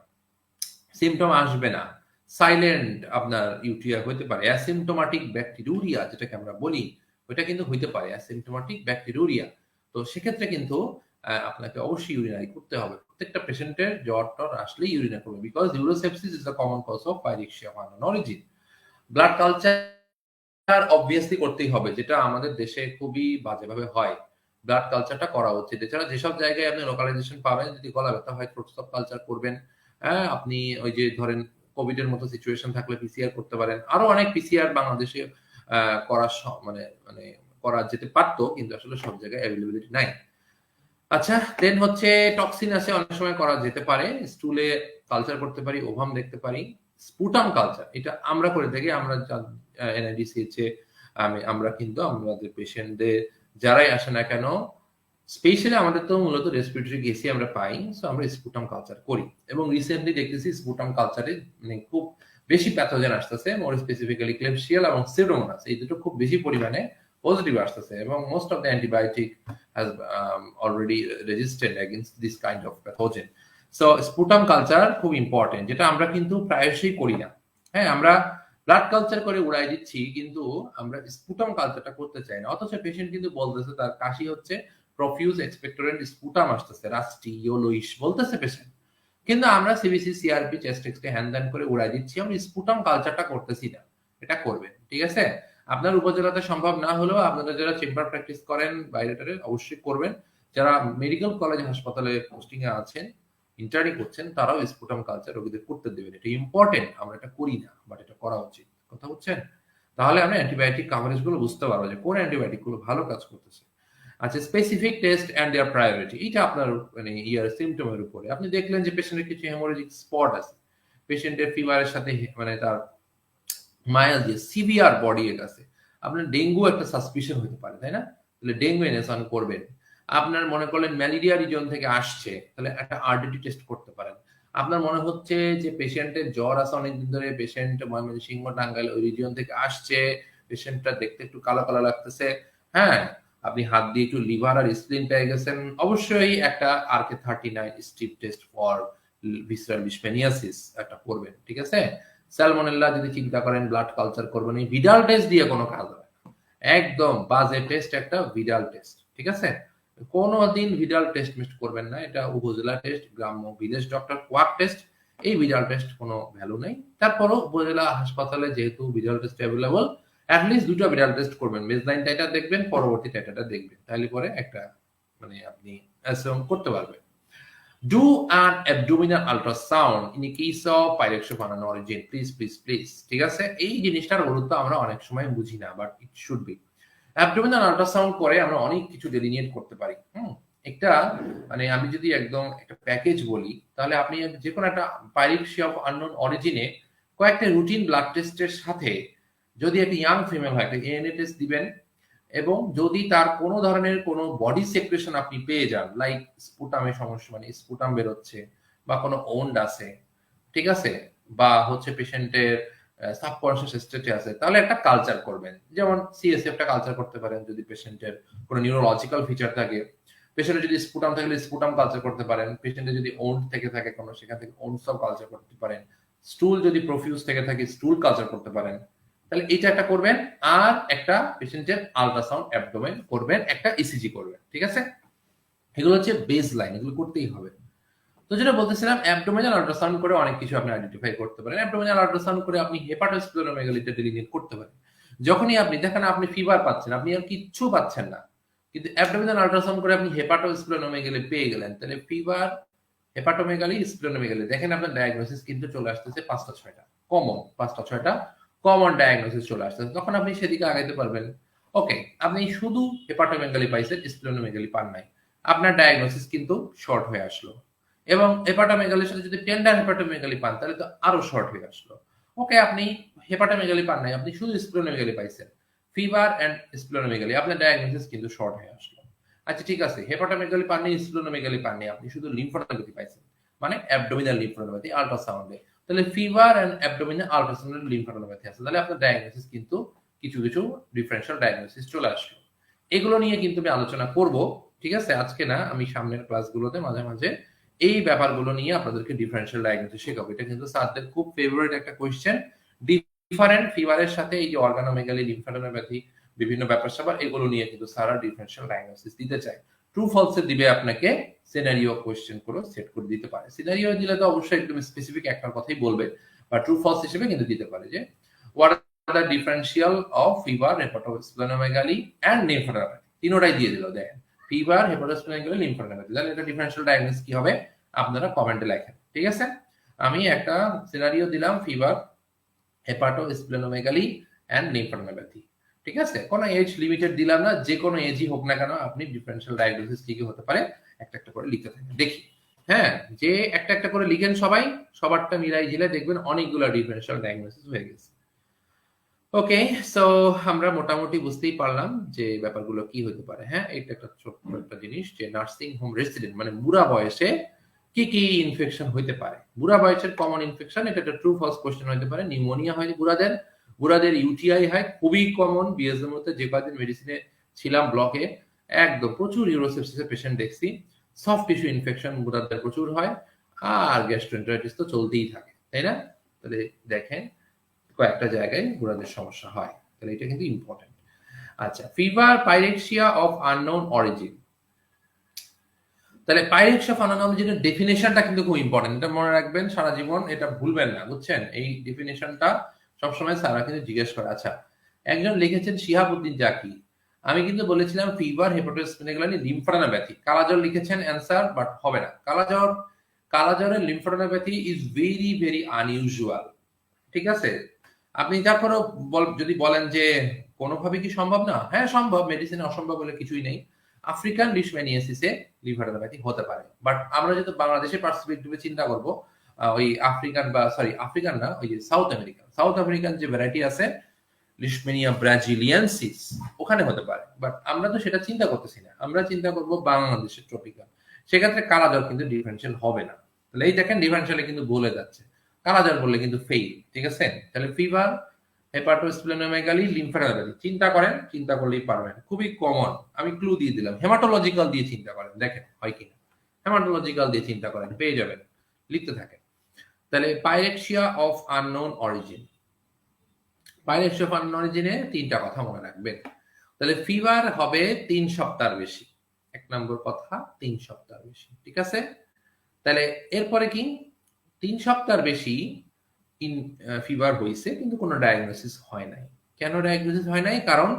সিমটম আসবে না, সাইলেন্ট আপনার ইউটিআই হতে পারে, অ্যাসিমটোমাটিক ব্যাকটেরিউরিয়া যেটাকে আমরা বলি, ওইটা কিন্তু হইতে পারে অ্যাসিমটোমাটিক ব্যাকটেরিউরিয়া। তো সেক্ষেত্রে কিন্তু আপনাকে অবশ্যই ইউরিনারি করতে হবে। প্রত্যেকটা পেশেন্টের জ্বর টর আসলে ইউরিনারি করবে, because urosepsis is the common cause of pyrexia of unknown origin. Blood culture obviously করতেই হবে, যেটা আমাদের দেশে খুবই বাজেভাবে হয়। ব্লাড কালচারটা করা উচিত। এছাড়া যেসব জায়গায় আপনি লোকালাইজেশন পাবেন, যদি গলা ব্যথা হয় থ্রোট স্টপ কালচার করবেন। হ্যাঁ, আপনি ওই যে ধরেন কোভিড এর মতো সিচুয়েশন থাকলে পিসিআর করতে পারেন। আরো অনেক পিসিআর বাংলাদেশে করা মানে মানে করা যেতে পারতো, কিন্তু আসলে সব জায়গায় অ্যাভেলেবিলিটি নাই। আচ্ছা, দেন হচ্ছে টক্সিন আছে, অনেক সময় করা যেতে পারে, স্টুলে কালচার করতে পারি, ওভাম দেখতে পারি। স্পুটাম কালচার এটা আমরা করে থাকি, আমরা এনআইডিসিএইচে আমরা কিন্তু আমাদের পেশেন্টদের যারাই আসে না কেন, স্পেশালি আমাদের তো মূলত রেসপিরেটরি গেসি আমরা পাই, সো আমরা স্পুটাম কালচার করি। এবং রিসেন্টলি দেখতেছি স্পুটাম কালচারে মানে খুব বেশি প্যাথোজেন আসতেছে, মোর স্পেসিফিক্যালি ক্লেবশিয়াল এবং সিউডোমোনাস, এই দুটো খুব বেশি পরিমাণে পজিটিভ আসতেছে, এবং most of the antibiotic has already registered against this kind of pathogen. So sputum culture খুব ইম্পর্টেন্ট, যেটা আমরা কিন্তু প্রায়শই করি না। হ্যাঁ, আমরা ব্লাড কালচার করে উড়াই দিচ্ছি, কিন্তু আমরা স্পুটাম কালচারটা করতে চাই না, অথচ পেশেন্ট কিন্তু বলতেছে তার কাশি হচ্ছে, প্রফিউজ এক্সপেক্টোরেন্ট স্পুটাম আসতেছে, রাস্টি ইয়েলোইশ বলতেছে পেশেন্ট, কিন্তু আমরা CBC, CRP, chest X-ray hand করে উড়াই দিচ্ছি, আমরা স্পুটাম কালচারটা করতেছি না। এটা করবেন, ঠিক আছে? আপনার উপজেলাতে সম্ভব না হলেও আপনারা যারা চেম্বার প্র্যাকটিস করেন বাইরেটারে অবশ্যই করবেন। যারা মেডিকেল কলেজ হাসপাতালে পোস্টিং এ আছেন, ইন্টার্নি করছেন, তারাও স্পুটাম কালচার রোগীদের করতে দেবেন। এটা ইম্পর্টেন্ট, আমরা এটা করি না, বাট এটা করা উচিত। কথা বুঝছেন? তাহলে আমরা অ্যান্টিবায়োটিক কাভারেজ গুলো বুঝতে পারবো যে কোন অ্যান্টিবায়োটিক গুলো ভালো কাজ করতেছে। আচ্ছা, specific test and their priority, এটা আপনার মানে ইয়ার সিমটমের উপরে। আপনি দেখলেন যে পেশেন্টের কিছু হেমোরেজিক স্পট আছে, পেশেন্টের ফিভারের সাথে মানে তার মায়াল যে সিভিয়ার বডি এক আছে, আপনার ডেঙ্গু একটা সাসপিশন হতে পারে, তাই না? তাহলে ডেঙ্গু এনেসান করবেন। আপনার মনে করলেন ম্যালেরিয়া রিজন থেকে আসছে, তাহলে একটা আরডিটি টেস্ট করতে পারেন। আপনার মনে হচ্ছে যে পেশেন্টের জ্বর আছে অনেকদিন ধরে, পেশেন্ট ময়মনসিংহ টাঙ্গাইল ওই রিজিয়ন থেকে আসছে, পেশেন্টটা দেখতে একটু কালো কালো লাগতেছে, হ্যাঁ, আপনি হাত দিয়ে একটু লিভার আর স্প্লিন পেয়ে গেছেন, অবশ্যই একটা RK39 strip test for visceral leishmaniasis একটা করবেন, ঠিক আছে? স্যালমোনেল্লা যদি চিন্তা করেন ব্লাড কালচার করবেন। এই ভিডাল টেস্ট দিয়ে কোনো কাজ হবে না, একদম বাজে টেস্ট একটা ভিডাল টেস্ট, ঠিক আছে? কোনোদিন ভিডাল টেস্ট মিস করবেন না, এটা উপজেলা টেস্ট, গ্রাম্য ভিলেজ ডক্টর কোয়াক টেস্ট, এই ভিডাল টেস্ট কোনো ভ্যালু নেই। তারপরও উপজেলা হাসপাতালে যেহেতু ভিডাল টেস্ট অ্যাভেলেবল, অ্যাটলিস্ট দুটো ভিডাল টেস্ট করবেন, বেসলাইন টাইটা দেখবেন, পরবর্তী টাইটাটা দেখবেন, তাহলে পরে একটা মানে আপনি অ্যাসিউম করতে পারবেন। Do an abdominal ultrasound in the case of pyrexia of origin. Please. ঠিক আছে? এই জিনিসটার গুরুত্ব আমরা অনেক সময় বুঝি না, but it should be. Abdominal ultrasound করে আমরা অনেক কিছু ডেলিনিয়েট করতে পারি। একটা মানে আমি যদি একদম একটা প্যাকেজ বলি, তাহলে আপনি যে কোনো একটা পাইরেক্সিয়া অফ আননোন অরিজিনে কয়েকটা রুটিন ব্লাড টেস্টের সাথে যদি একটা ইয়াং ফিমেল হয়, একটা এএনএ টেস্ট দিবেন, এবং যদি তার কোনো ধরনের কোনো বডি সেক্রেশন আপনি পেয়ে যান, লাইক স্পুটামের সমস্যা, মানে স্পুটাম বেরোচ্ছে বা কোনো ওন্ড আছে, ঠিক আছে, বা হচ্ছে পেশেন্টের সাবকনশিয়াস স্টেটে আছে, তাহলে একটা কালচার করবেন। যেমন সিএসএফটা কালচার করতে পারেন যদি পেশেন্টের কোনো নিউরোলজিক্যাল ফিচার থাকে। পেশেন্টের যদি স্পুটাম থাকলে স্পুটাম কালচার করতে পারেন। পেশেন্টের যদি ওন্ড থেকে থাকে কোনো, সেখান থেকে ওন্ড সব কালচার করতে পারেন। স্টুল যদি প্রফিউজ থেকে থাকে স্টুল কালচার করতে পারেন। তাহলে এইটা একটা করবেন, আর একটা পেশেন্টের আল্ট্রাসাউন্ড অ্যাবডোমেন করবেন, একটা ইসিজি করবেন, ঠিক আছে? এগুলো হচ্ছে বেস লাইন, এগুলো করতেই হবে। তো যেটা বলতেছিলাম, অ্যাবডোমিনাল আল্ট্রাসাউন্ড করে অনেক কিছু আপনি আইডেন্টিফাই করতে পারেন। অ্যাবডোমিনাল আল্ট্রাসাউন্ড করে আপনি হেপাটোস্প্লেনোমেগালিটা ডেলিনেট করতে পারেন। যখনই আপনি দেখেন আপনি ফিভার পাচ্ছেন, আপনি আর কিচ্ছু পাচ্ছেন না, কিন্তু অ্যাবডোমিনাল আল্ট্রাসাউন্ড করে আপনি হেপাটোস্প্লেনোমেগালি পেয়ে গেলেন, তাহলে ফিভার, হেপাটোমেগালি, স্প্লেনোমেগালি, দেখেন আপনার ডায়াগনোসিস কিন্তু চলে আসতেছে 5টা 6টা কমন, 5টা 6টা কমন ডায়াগনোসিস চলে আসতেছে। তখন আপনি সেদিকে আগাইতে পারবেন। ওকে, আপনি শুধু হেপাটোমেগালি পাইছেন, স্প্লেনোমেগালি পান নাই, আপনার ডায়াগনোসিস কিন্তু শর্ট হয়ে আসলো। এবং হেপাটোমেগালির সাথে যদি টেন্ডার হেপাটোমেগালি পান, তাহলে তো আরো শর্ট হয়ে আসলো। ওকে, আপনি হেপাটোমেগালি পান নাই, আপনি শুধু স্প্লেনোমেগালি পাইছেন, ফিভার এন্ড স্প্লেনোমেগালি, আপনার ডায়াগনোসিস কিন্তু শর্ট হয়ে আসলো। আচ্ছা ঠিক আছে, হেপাটোমেগালি পাননি, স্প্লেনোমেগালি পাননি, আপনি শুধু লিম্ফোডেনোপ্যাথি পাইছেন, মানে অ্যাবডোমিনাল লিম্ফোডেনোপ্যাথি আল্ট্রাসাউন্ডে, তাহলে ফিভার এন্ড অ্যাবডোমিনাল আল্ট্রাসাউন্ডের লিম্ফোডেনোপ্যাথি আছে, তাহলে আপনার ডায়াগনোসিস কিন্তু কিছু ডিফারেনশিয়াল ডায়াগনোসিস চলে আসলো। এগুলো নিয়ে কিন্তু আমি আলোচনা করব, ঠিক আছে? আজকে না, আমি সামনের ক্লাসগুলোতে মাঝে মাঝে এই ব্যাপারগুলো নিয়ে আপনাদেরকে ডিফারেনশিয়াল ডায়াগনোসিস শেখাবো। এটা কিন্তু স্যারদের খুব ফেভারিট একটা কোয়েশ্চেন। ডিফারেন্ট ফিভারের সাথে এই যে অর্গানোমেগালি, লিম্ফোডেনোপ্যাথি, বিভিন্ন ব্যাপার স্যাপার, এগুলো নিয়ে কিন্তু সারা ডিফারেনশিয়াল ডায়াগনোসিস দিতে চায়। ট্রু ফলসে দিবে আপনাকে, সিনারিও কোয়েশ্চেন করে সেট করে দিতে পারে। সিনারিও দিলে তো অবশ্যই একদম স্পেসিফিক একটার কথাই বলবে, বা ট্রু ফলস হিসেবে কিন্তু দিতে পারে যে what are the differential of fever, hepatosplenomegaly and lymphadenopathy, তিনোটাই দিয়ে দিল। দেখেন, ফিভার, হেপাটোস্প্লেনোমেগালি, লিম্ফোডেনোপ্যাথি, তাহলে এটা ডিফারেন্সিয়াল ডায়াগনোসিস কি হবে আপনারা কমেন্টে লেখেন, ঠিক আছে? আমি একটা সিনারিও দিলাম, ফিভার, হেপাটোস্প্লেনোমেগালি এন্ড লিম্ফোডেনোপ্যাথি, ঠিক আছে? কোনো এজ লিমিটেড দিলাম না, যে কোনো এজই হোক না কেন আপনি ডিফারেনশিয়াল ডায়াগনোসিস কি কি হতে পারে একটা একটা করে লিখতে থাকেন। দেখি, হ্যাঁ, যে একটা একটা করে লিখেন সবাই, সবারটা মিলাই ঝিলে দেখবেন অনেকগুলো ডিফারেনশিয়াল ডায়াগনোসিস হয়ে গেছে। ওকে, সো আমরা মোটামুটি বুঝতেই পারলাম যে ব্যাপারগুলো কি হতে পারে। হ্যাঁ, এটা একটা ছোট্ট একটা জিনিস যে নার্সিং হোম রেসিডেন্ট মানে বুড়া বয়সে কি কি ইনফেকশন হইতে পারে। বুড়া বয়সের কমন ইনফেকশন, এটা একটা ট্রু ফলস কোশ্চেন হতে পারে। নিউমোনিয়া হয় বুড়াদের, বুড়াদের ইউটিআই হয়, খুবই কমন। বিএসএম মধ্যে যে কয়েকদিন মেডিসিনে ছিলাম ব্লকে, একদম প্রচুর ইউরোসেপসিসের পেশেন্ট দেখছি। সফট টিস্যু ইনফেকশন বুড়াদের প্রচুর হয়, আর গ্যাস্ট্রোএন্টারাইটিস তো চলতেই থাকে, তাই না? তাহলে দেখেন কয়েকটা জায়গায় বুড়াদের সমস্যা হয়, তাহলে এটা কিন্তু ইম্পর্টেন্ট। আচ্ছা, fever, pyrexia of unknown origin, তাহলে পাইরেক্সিয়া অফ আননোন অরিজিনের ডেফিনেশনটা কিন্তু খুব ইম্পর্টেন্ট, এটা মনে রাখবেন সারা জীবন, এটা ভুলবেন না, বুঝছেন? এই ডেফিনেশনটা সবসময় স্যারা কিন্তু জিজ্ঞেস করে। আচ্ছা, একজন লিখেছেন শিহাবুদ্দিন জাকি, আমি কিন্তু বলেছিলাম ফিভার, হেপাটোস্প্লেনোমেগালি, লিম্ফোডেনোপ্যাথি। কালাজ্বর লিখেছেন অ্যান্সার, বাট হবে না। কালাজ্বরের লিম্ফোডেনোপ্যাথি ইজ ভেরি ভেরি আনইউজুয়াল, ঠিক আছে? আপনি তারপরও যদি বলেন যে কোনোভাবে কি সম্ভব না, হ্যাঁ সম্ভব, মেডিসিনে অসম্ভব বলে কিছুই নেই। আফ্রিকান লিশম্যানিয়াসিসে লিভারোপ্যাথি হতে পারে, বাট আমরা যেহেতু বাংলাদেশের পার্সপেক্টিভে চিন্তা করব, ওই আফ্রিকান বা সরি আফ্রিকান না, ওই যে সাউথ আমেরিকান যে ভ্যারাইটি আছে লিশমেনিয়া ব্রাজিলিয়ানসিস, ওখানে হতে পারে। বাট আমরা তো সেটা চিন্তা করতেছি না, আমরা চিন্তা করব বাংলাদেশের ট্রপিক্যাল। সেক্ষেত্রে কালাজ্বর কিন্তু ডিফারেন্সিয়াল হবে না। তাহলে এই দেখেন ডিফারেন্সিয়ালে কিন্তু বলে যাচ্ছে, কালাজ্বর বললে কিন্তু ফেইল। ঠিক আছে, তাহলে ফিভার, হেপাটোস্প্লেনোমেগালি, লিম্ফোডেনোপ্যাথি চিন্তা করেন, চিন্তা করলেই পারবেন, খুবই কমন। আমি ক্লু দিয়ে দিলাম, হেমাটোলজিক্যাল দিয়ে চিন্তা করেন, দেখেন হয় কিনা। হেমাটোলজিক্যাল দিয়ে চিন্তা করেন, পেয়ে যাবেন, লিখতে থাকেন। তাহলে pyrexia of unknown origin, pyrexia of unknown অরিজিনে তিনটা কথা মনে রাখবেন। তাহলে ফিভার হবে 3 সপ্তাহ বেশি, এক নম্বর কথা 3 সপ্তাহ বেশি। ঠিক আছে, তাহলে এরপরে কি 3 সপ্তাহ বেশি ফিভার হয়েছে কিন্তু কোনো ডায়াগনোসিস হয় নাই। কেন ডায়াগনোসিস হয় নাই? কারণ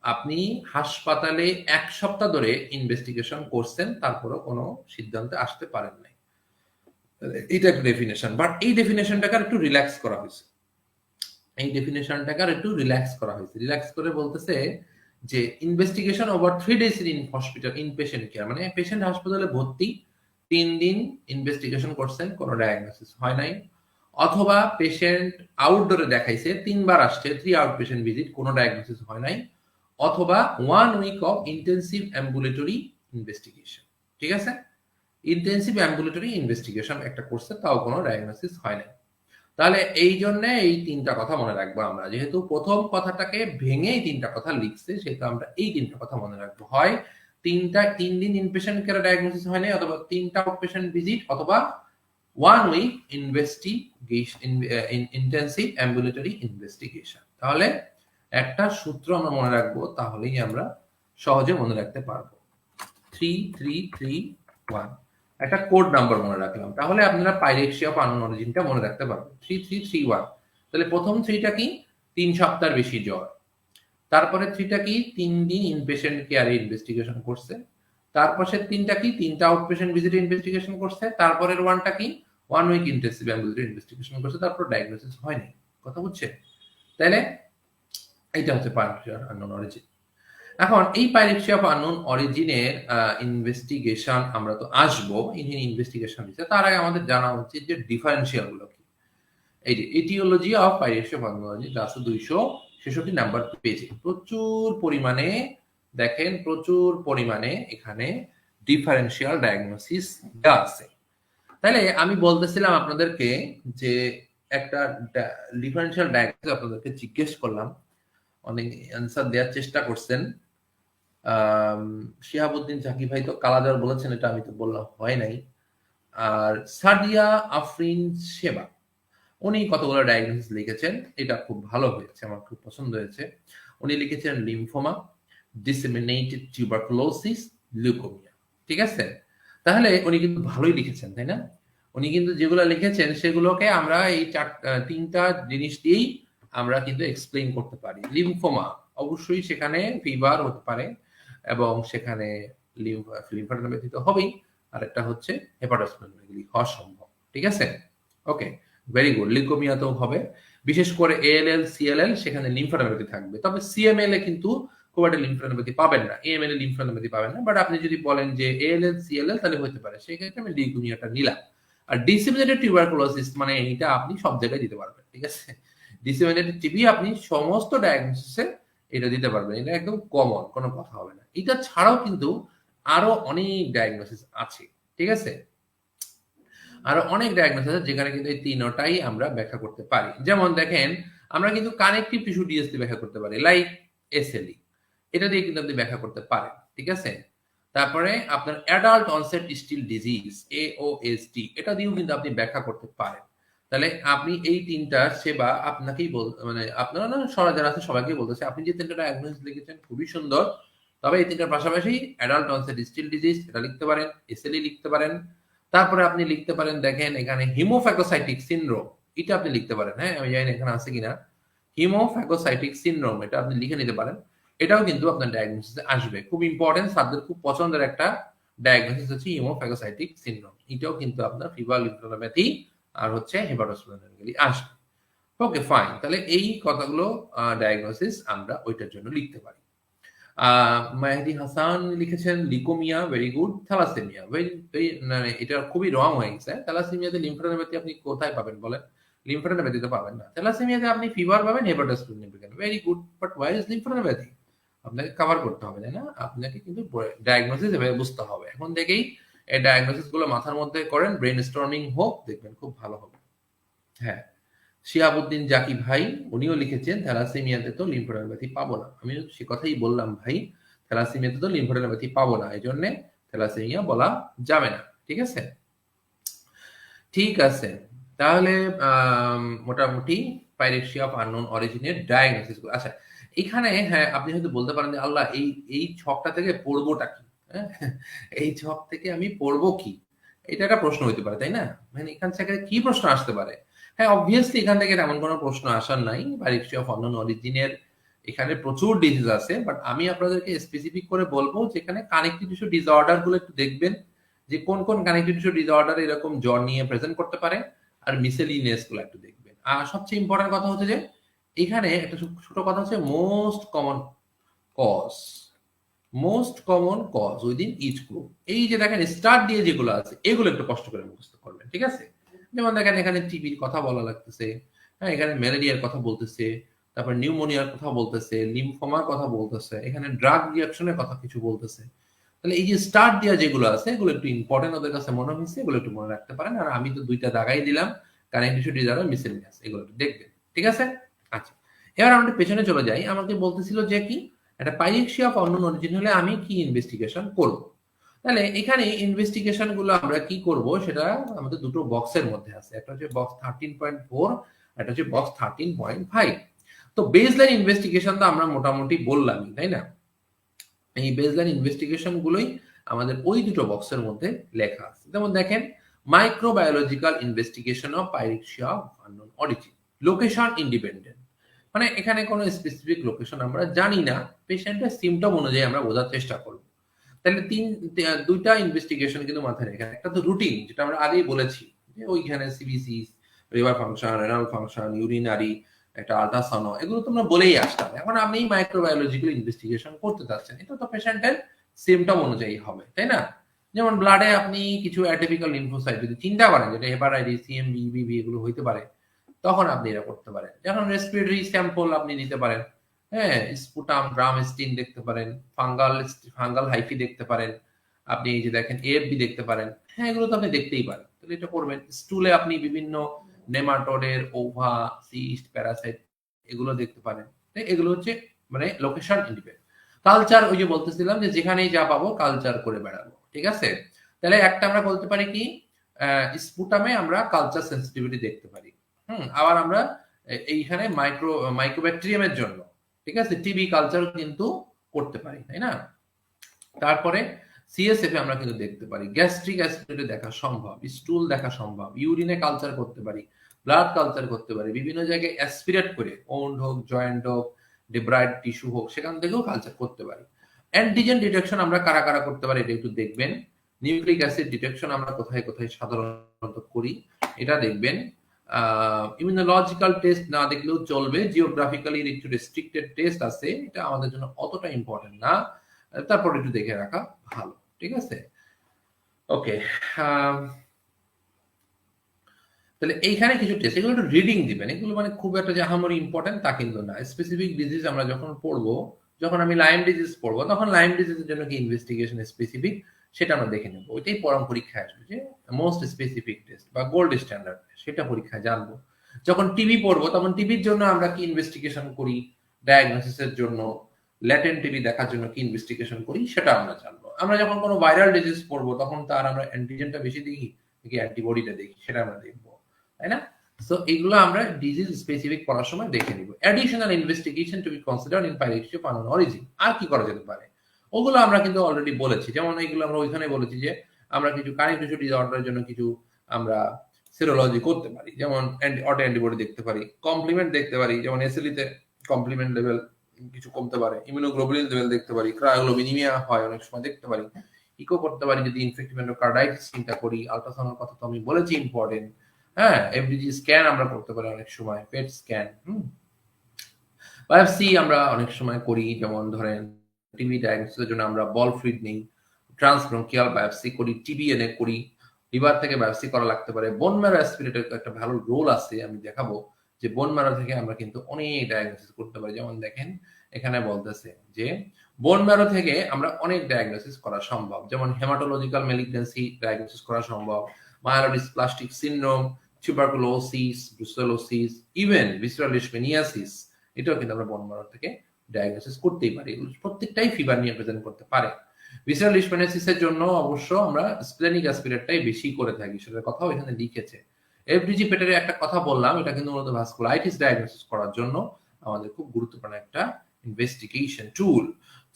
আপনি হাসপাতালে 1 সপ্তাহ ধরে ইনভেস্টিগেশন করছেন, তারপরও কোনো সিদ্ধান্তে আসতে পারেন নাই। এইটা একটা ডেফিনেশন, বাট এই ডেফিনেশনটাকে একটু রিল্যাক্স করা হয়েছে। এই ডেফিনেশনটাকে একটু রিল্যাক্স করা হয়েছে। রিল্যাক্স করে বলতেছে যে investigation over 3 days in hospital in patient care, মানে পেশেন্ট হাসপাতালে ভর্তি 3 দিন ইনভেস্টিগেশন করছেন, কোনো ডায়াগনোসিস হয় নাই। অথবা পেশেন্ট আউটডোরে দেখাইছে, 3 বার আসছে, 3 আউট পেশেন্ট ভিজিট, কোনো ডায়াগনোসিস হয় নাই। অথবা 1 week of intensive ambulatory investigation. ঠিক আছে, ইন্টেন্সিভ অ্যাম্বুলেটরি ইনভেস্টিগেশন একটা করছে, তাও কোনো ডায়াগনোসিস হয় নাই। তাহলে এই জন্য এই 3টা কথা মনে রাখবো আমরা। যেহেতু প্রথম কথাটাকে ভেঙে এই 3টা কথা লিখছে, সেহেতু আমরা এই 3টা কথা মনে রাখবো। হয় 3 দিন ইনপেশেন্ট কেয়ার ডায়াগনোসিস হয় নাই, অথবা 3টা আউটপেশেন্ট ভিজিট, অথবা 1 week investigation intensive ambulatory investigation. তাহলে একটা সূত্র আমরা মনে রাখবো, তাহলেই আমরা সহজে মনে রাখতে পারবো। 3331 একটা কোড নাম্বার মনে রাখলাম, তাহলে আপনারা পাইরেক্সিয়া অফ আননোন অরিজিনটা মনে রাখতে পারবেন। 3331। তাহলে প্রথম 3টা কি? 3 সপ্তাহের বেশি জ্বর। তারপরে 3টা কি? 3 দিন ইনপেশেন্ট কেয়ারে ইনভেস্টিগেশন করছে। তারপরে 3টা কি? 3টা আউটপেশেন্ট ভিজিটে ইনভেস্টিগেশন করছে। তারপরের 1টা কি? 1 উইক ইন্টেন্সিভ অ্যাম্বুলেটরি ইনভেস্টিগেশন করছে, তারপর ডায়াগনোসিস হয়নি। কথা বুঝছে? তাহলে এইটা হচ্ছে পাইরেক্সিয়া অফ আননোন অরিজিন। এখন এই পাইরেক্সিয়া অফ আননোন অরিজিনের ইনভেস্টিগেশন আমরা তো আসবো, ইনভেস্টিগেশন দিচ্ছে, তার আগে আমাদের জানা উচিত যে ডিফারেন্সিয়াল গুলো কি। এই যে etiology of pyrexia of unknown origin, যা আছে 266 নাম্বার পেজে প্রচুর পরিমাণে, দেখেন প্রচুর পরিমাণে এখানে ডিফারেন্সিয়াল ডায়াগনোসিস দেওয়া আছে। তাহলে আমি বলতেছিলাম আপনাদেরকে যে একটা ডিফারেন্সিয়াল ডায়াগনোসিস আপনাদেরকে জিজ্ঞেস করলাম, অনেক অ্যান্সার দেওয়ার চেষ্টা করছেন। শিহাবুদ্দিন জাকি ভাই তো কালাজ্বর বলেছেন, এটা আমি তো বললাম হয় নাই। আর সাদিয়া আফরিন সেবা, উনি কতগুলো ডায়াগনোসিস লিখেছেন, এটা খুব ভালো হয়েছে, আমার খুব পছন্দ হয়েছে। উনি লিখেছেন লিম্ফোমা, ডিসেমিনেটেড টিউবারকুলোসিস, লিউকোমিয়া। ঠিক আছে, তাহলে উনি কিন্তু ভালোই লিখেছেন, তাই না? উনি কিন্তু যেগুলো লিখেছেন সেগুলোকে আমরা এই 3টা জিনিস দিয়েই আমরা কিন্তু এক্সপ্লেইন করতে পারি। লিম্ফোমা অবশ্যই সেখানে ফিভার হতে পারে, এবং সেখানে লিম্ফোডেনোপ্যাথি তো হবেই, আর একটা হচ্ছে হেপাটোস্প্লেনোমেগালি হওয়া সম্ভব। ঠিক আছে, ওকে, ভেরি গুড। লিউকোমিয়াতেও হবে, বিশেষ করে এএলএল সিএলএল, সেখানে লিম্ফোডেনোপ্যাথি থাকবে। তবে সিএমএল এ কিন্তু খুব একটা লিম্ফোডেনোপ্যাথি পাবেন না, এএমএল এ লিম্ফোডেনোপ্যাথি পাবেন না। বাট আপনি যদি বলেন যে এএলএল সিএলএল, তাহলে হতে পারে, সেক্ষেত্রে আমি লিউকোমিয়াটা নিলাম। আর ডিসেমিনেটেড টিউবারকুলোসিস মানে এটা আপনি সব জায়গায় দিতে পারবেন। ঠিক আছে, ডিসেমিনেটেড টিবি আপনি সমস্ত ডায়াগনোসিসে এটা দিতে পারবেন, এটা একদম কমন, কোনো কথা হবে না। এটা ছাড়াও কিন্তু আরো অনেক ডায়াগনোসিস আছে। ঠিক আছে, আরো অনেক ডায়াগনোসিস আছে যেখানে কিন্তু এই 3টাই আমরা ব্যাখ্যা করতে পারি। যেমন দেখেন, আমরা কিন্তু কানেকটিভ টিস্যু ডিএসটি ব্যাখ্যা করতে পারি, লাইক এসএলই, এটা দিয়ে কিন্তু আপনি ব্যাখ্যা করতে পারেন। ঠিক আছে, তারপরে আপনার অ্যাডাল্ট অনসেট স্টিল ডিজিজ এওএসডি, এটা দিয়েও কিন্তু আপনি ব্যাখ্যা করতে পারেন। তাহলে আপনি এই 3টা সেবা আপনাকেই মানে আপনারা না, সবাই যারা আছে সবাইকেই বলতেছে, আপনি যে 3টা ডায়াগনোসিস লিখেছেন খুবই সুন্দর। তবে এই 3টার পাশাপাশি অ্যাডাল্ট অনসেট স্টিল ডিজিজ এটা লিখতে পারেন, এসএলই লিখতে পারেন। তারপরে আপনি লিখতে পারেন, দেখেন এখানে হিমোফ্যাগোসাইটিক সিনড্রোম, এটা আপনি লিখতে পারেন। হ্যাঁ, আমি জানি না এখানে আছে কিনা, হিমোফ্যাগোসাইটিক সিনড্রোম, এটা আপনি লিখে নিতে পারেন। এটাও কিন্তু আপনার ডায়াগনোসিসে আসবে, খুব ইম্পর্টেন্ট, স্যারদের খুব পছন্দের একটা ডায়াগনোসিস হচ্ছে হিমোফ্যাগোসাইটিক সিনড্রোম। এটাও কিন্তু আপনার ফিভার, লিম্ফোডেনোপ্যাথি আর হচ্ছে হেপাটোস্প্লেনোমেগালি আসবে। ওকে ফাইন, তাহলে এই কথাগুলো ডায়াগনোসিস আমরা ওইটার জন্য লিখতে পারি। মেহেদী হাসান লিখেছেন leukemia, very good. Thalassemia, very, মানে এটা খুবই রং হয়ে গেছে। থ্যালাসেমিয়াতে লিম্ফোডেনোপ্যাথি আপনি কোথায় পাবেন বলেন? লিম্ফোডেনোপ্যাথি তো পাবেন না। থ্যালাসেমিয়াতে আপনি ফিভার পাবেন, হেপাটাইটিস নেবেন, very good. But where is lymphadenopathy? আপনাকে কভার করতে হবে, তাই না? আপনাকে কিন্তু ডায়াগনোসিস এভাবে বুঝতে হবে। এখন থেকেই এই ডায়াগনোসিস গুলো মাথার মধ্যে করেন, ব্রেন স্টর্মিং হোক, দেখবেন খুব ভালো হবে। হ্যাঁ, শিহাবুদ্দিন জাকি ভাই উনিও লিখেছেন থ্যালাসেমিয়াতে তো লিম্ফোডেনোপ্যাথি পাবো না। আমি সে কথাই বললাম ভাই, থ্যালাসেমিয়াতে তো লিম্ফোডেনোপ্যাথি পাবো না, এই জন্য থ্যালাসেমিয়া বলা যাবে না। ঠিক আছে, ঠিক আছে। তাহলে মোটামুটি পাইরেক্সিয়া অফ আননোন অরিজিনের ডায়াগনোসিস। আচ্ছা, এখানে হ্যাঁ আপনি হয়তো বলতে পারেন যে আল্লাহ এই এই ছকটা থেকে পড়বোটা কি? হ্যাঁ, এই ছক থেকে আমি পড়বো কি? এটা একটা প্রশ্ন হইতে পারে, তাই না? মানে এখান থেকে কি প্রশ্ন আসতে পারে? হ্যাঁ, অবভিয়াসলি এখান থেকে তেমন কোনো প্রশ্ন আসার নাই। পাইরেক্সিয়া অফ আননোন অরিজিনের এখানে প্রচুর ডিজিজ আছে, বাট আমি আপনাদেরকে স্পেসিফিক করে বলবো যেখানে কানেকটিভ টিস্যু ডিসঅর্ডার গুলো একটু দেখবেন, যে কোন কোন কানেকটিভ টিস্যু ডিসঅর্ডার এরকম জ্বর নিয়ে প্রেজেন্ট করতে পারে, আর মিসেলিনিয়াস গুলো একটু দেখবেন। আর সবচেয়ে ইম্পর্টেন্ট কথা হচ্ছে যে এখানে একটা ছোট কথা হচ্ছে cause most common cause within each group. এই যে দেখেন স্টার্ট দিয়ে যেগুলো আছে এগুলো একটু কষ্ট করে মুখস্থ করবেন, ঠিক আছে? যেমন দেখেন এখানে টিবির কথা বলা লাগতেছে, হ্যাঁ এখানে ম্যালেরিয়ার কথা বলতেছে, তারপর নিউমোনিয়ার কথা বলতেছে, লিম্ফোমার কথা বলতেছে, এখানে ড্রাগ রিঅ্যাকশনের কথা কিছু বলতেছে। তাহলে এই যে স্টার্ট দেওয়া যেগুলো আছে এগুলো একটু ইম্পর্টেন্ট ওদের কাছে মনে হয়েছে, এগুলো একটু মনে রাখতে পারেন। আর আমি তো দুইটা দাগাই দিলাম, কানেক্টিভ টিস্যু ডিসঅর্ডার, মিসেলিনিয়াস, এগুলো একটু দেখবেন, ঠিক আছে? আচ্ছা, এবার আমরা পেছনে চলে যাই। আমাকে বলতেছিল যে কি একটা পাইরেক্সিয়া অফ আননোন অরিজিন হলে আমি কি ইনভেস্টিগেশন করব। তাহলে এখানে ইনভেস্টিগেশন গুলো আমরা কি করব সেটা আমাদের দুটো বক্সের মধ্যে আছে, একটা হচ্ছে বক্স 13.4, একটা হচ্ছে বক্স 13.5। তো বেসলাইন ইনভেস্টিগেশন তো আমরা মোটামুটি বললামই, তাই না? এই বেসলাইন ইনভেস্টিগেশন গুলোই আমাদের ওই দুটো বক্সের মধ্যে লেখা আছে। যেমন দেখেন, microbiological investigation of pyrexia of unknown origin, location independent, মানে এখানে কোনো স্পেসিফিক লোকেশন আমরা জানি না, পেশেন্টের সিমটম অনুযায়ী আমরা বোঝার চেষ্টা করব। তাহলে দুইটা ইনভেস্টিগেশন কিন্তু মাথায় রেখে, একটা তো রুটিন যেটা আমরা আগেই বলেছি যে ওইখানে CBC, liver function, renal function, urinary, একটা আল্ট্রাসাউন্ড, এগুলো তোমরা বলেই আসতাম। এখন আপনি মাইক্রোবায়োলজিক্যাল ইনভেস্টিগেশন করতে চাচ্ছেন, এটা তো পেশেন্টের সিমটম অনুযায়ী হবে, তাই না? যেমন ব্লাডে আপনি কিছু অ্যাটিপিক্যাল লিম্ফোসাইট যদি চিন্তা করেন যেটা হেপাটাইটিস, সিএমবি, ইবিভি এগুলো হইতে পারে, তখন আপনি এটা করতে পারেন। যখন রেসপিরেটরি স্যাম্পল আপনি নিতে পারেন, হ্যাঁ স্পুটাম, ড্রাম স্টিন দেখতে পারেন, ফাঙ্গাল হাইফি দেখতে পারেন, আপনি এই যে দেখেন এএফবি দেখতে পারেন, হ্যাঁ এগুলো তো আপনি দেখতেই পারেন, তাহলে এটা করবেন। স্টুলে আপনি বিভিন্ন নেমাটোডের ওভা, সিস্ট, প্যারাসাইট এগুলো দেখতে পারেন। এগুলো হচ্ছে মানে লোকেশন ইন্ডিপেন্ডেন্ট। কালচার, ওই যে বলতেছিলাম যে যেখানেই যা পাবো কালচার করে বেড়াবো, ঠিক আছে? তাহলে একটা আমরা বলতে পারি কি, স্পুটামে আমরা কালচার সেন্সিটিভিটি দেখতে পারি। আবার আমরা এইখানে মাইক্রোব্যাকটেরিয়ামের জন্য, ঠিক আছে, টিবি কালচার কিন্তু করতে পারি, তাই না? তারপরে সিএসএফ এ আমরা কিন্তু দেখতে পারি, গ্যাস্ট্রিক অ্যাসিডিটি দেখা সম্ভব, স্টুল দেখা সম্ভব, ইউরিনে কালচার করতে পারি, ব্লাড কালচার করতে পারি, বিভিন্ন জায়গায় অ্যাসপিরেট করে ওন্ড হোক, জয়েন্ট হোক, ডিব্রাইড টিস্যু হোক, সেখান থেকেও কালচার করতে পারি। অ্যান্টিজেন ডিটেকশন আমরা কারা কারা করতে পারি এটা একটু দেখবেন। নিউক্লিক অ্যাসিড ডিটেকশন আমরা কোথায় কোথায় সাধারণত করি এটা দেখবেন। ইমিউনোলজিক্যাল টেস্ট না দেখলেও চলবে, জিওগ্রাফিক্যালি একটু রেস্ট্রিক্টেড টেস্ট আছে, এটা আমাদের জন্য অতটা ইম্পর্টেন্ট না, তারপর একটু দেখে রাখা ভালো, ঠিক আছে? ওকে, তাহলে এইখানে কিছু টেস্ট, এগুলো একটু রিডিং দিবেন, এগুলো মানে খুব একটা যে আহামরি ইম্পর্টেন্ট তা কিন্তু না। স্পেসিফিক ডিজিজ আমরা যখন পড়বো, যখন আমি লাইম ডিজিজ পড়বো, তখন লাইম ডিজিজের জন্য কি ইনভেস্টিগেশন স্পেসিফিক সেটা আমরা দেখে নেবো, ওইটাই পরম পরীক্ষায় আসবে যে মোস্ট স্পেসিফিক টেস্ট বা গোল্ড স্ট্যান্ডার্ড, সেটা পরীক্ষায় জানবো। যখন টিবি পড়বো তখন টিবির জন্য আমরা কি ইনভেস্টিগেশন করি, ডায়াগনোসিসের জন্য, ল্যাটেন্ট টিবি দেখার জন্য কি ইনভেস্টিগেশন করি সেটা আমরা জানবো। আমরা যখন কোনো ভাইরাল ডিজিজ পড়বো তখন তার আমরা অ্যান্টিজেনটা বেশি দেখি নাকি অ্যান্টিবডিটা দেখি সেটা আমরা দেখবো, তাই না? সো এগুলো আমরা ডিজিজ স্পেসিফিক পড়ার সময় দেখে নিব। Additional investigation to be considered in pyrexia of unknown origin, আর কি করা যেতে পারে ওগুলো আমরা কিন্তু অলরেডি বলেছি। যেমন এগুলো আমরা ওইখানে বলেছি যে আমরা কিছু কানেক্টিভ টিস্যু ডিসঅর্ডারের জন্য কিছু আমরা সেরোলজি করতে পারি, যেমন অটো অ্যান্টিবডি দেখতে পারি, কমপ্লিমেন্ট দেখতে পারি, যেমন এসএলই তে কমপ্লিমেন্ট লেভেল কিছু কমতে পারে, ইমিউনোগ্লোবুলিন লেভেল দেখতে পারি, ক্রায়োগ্লোবিনিমিয়া হয় অনেক সময় দেখতে পারি, ইকো করতে পারি যদি ইনফেক্টিভ এন্ডোকার্ডাইটিস চিন্তা করি, আল্ট্রাসাউন্ডের কথা তো আমি বলেছি ইম্পর্টেন্ট, হ্যাঁ এফডিজি স্ক্যান আমরা করতে পারি অনেক সময়, পেট স্ক্যান, বায়োপসি আমরা অনেক সময় করি, যেমন ধরেন টিবি ডায়াগনোসিসের জন্য আমরা বল ফ্লুইড নেই, ট্রান্সব্রঙ্কিয়াল বায়োপসি করি, টিবিএনএ করি, লিভার থেকে বায়োপসি করা লাগতে পারে। বোন ম্যারো অ্যাসপিরেটের একটা ভালো রোল আছে, আমি দেখাবো যে বোন ম্যারো থেকে আমরা কিন্তু অনেক ডায়াগনোসিস করতে পারি। যেমন দেখেন এখানে বলতেছে যে বোন ম্যারো থেকে আমরা অনেক ডায়াগনোসিস করা সম্ভব, যেমন হেমাটোলজিক্যাল ম্যালিগন্যান্সি ডায়াগনোসিস করা সম্ভব, myelodysplastic syndrome, tuberculosis, brucellosis, even visceral leishmaniasis, এটাও কিন্তু আমরা বোন ম্যারো থেকে ডায়াগনোসিস করতেই পারি। এগুলো প্রত্যেকটাই ফিভার নিয়ে প্রেজেন্ট করতে পারে। ভিসেরাল লিশমেনিয়াসিসের জন্য অবশ্য আমরা স্প্লেনিক অ্যাসপিরেটটাই বেশি করে থাকি, সেটার কথাও এখানে লিখেছে। এফডিজি পেটের একটা কথা বললাম, এটা কিন্তু মূলত ভাস্কুলাইটিস ডায়াগনোসিস করার জন্য আমাদের খুব গুরুত্বপূর্ণ একটা ইনভেস্টিগেশন টুল।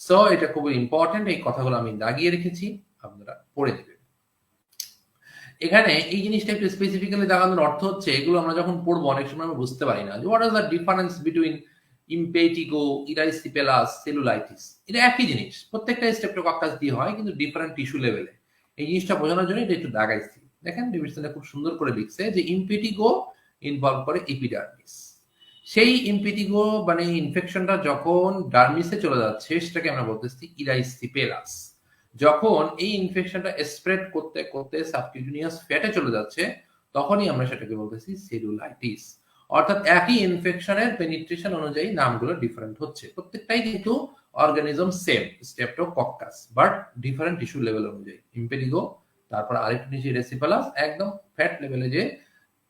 সো এটা খুবই ইম্পর্টেন্ট, এই কথাগুলো আমি দাগিয়ে রেখেছি, আপনারা পড়ে দিবেন। এখানে এই জিনিসটা একটু স্পেসিফিক্যালি দেখানোর অর্থ হচ্ছে এগুলো আমরা যখন পড়বো অনেক সময় আমরা বুঝতে পারি না যে what is the difference between impetigo, erysipelas, cellulitis. এটা একই জিনিস, প্রত্যেকটা স্ট্রেপ্টোকক্কাস দিয়ে হয় কিন্তু ডিফারেন্ট টিস্যু লেভেলে। এই জিনিসটা বোঝানোর জন্য এটা একটু দাগাইছি। দেখেন ডেভিডসনে খুব সুন্দর করে লিখছে যে ইমপেটিগো ইনভলভ করে এপিডার্মিস। সেই ইমপেটিগো মানে ইনফেকশনটা যখন ডার্মিসে চলে যাচ্ছে সেটাকে আমরা বলতেছি ইরাইসিপেলাস। যখন এই ইনফেকশনটা স্প্রেড করতে করতে সাবকিউটেনিয়াস ফ্যাটে চলে যাচ্ছে তখনই আমরা সেটাকে বলতেছি সেলুলাইটিস। অর্থাৎ একই ইনফেকশনের পেনিট্রেশন অনুযায়ী নামগুলো ডিফারেন্ট হচ্ছে, প্রত্যেকটাই কিন্তু organism same streptococcus, but different tissue level অনুযায়ী। ইমপেটিগো, তারপর আরেকটু নিচে ইরাইসিপেলাস, একদম ফ্যাট লেভেলে যে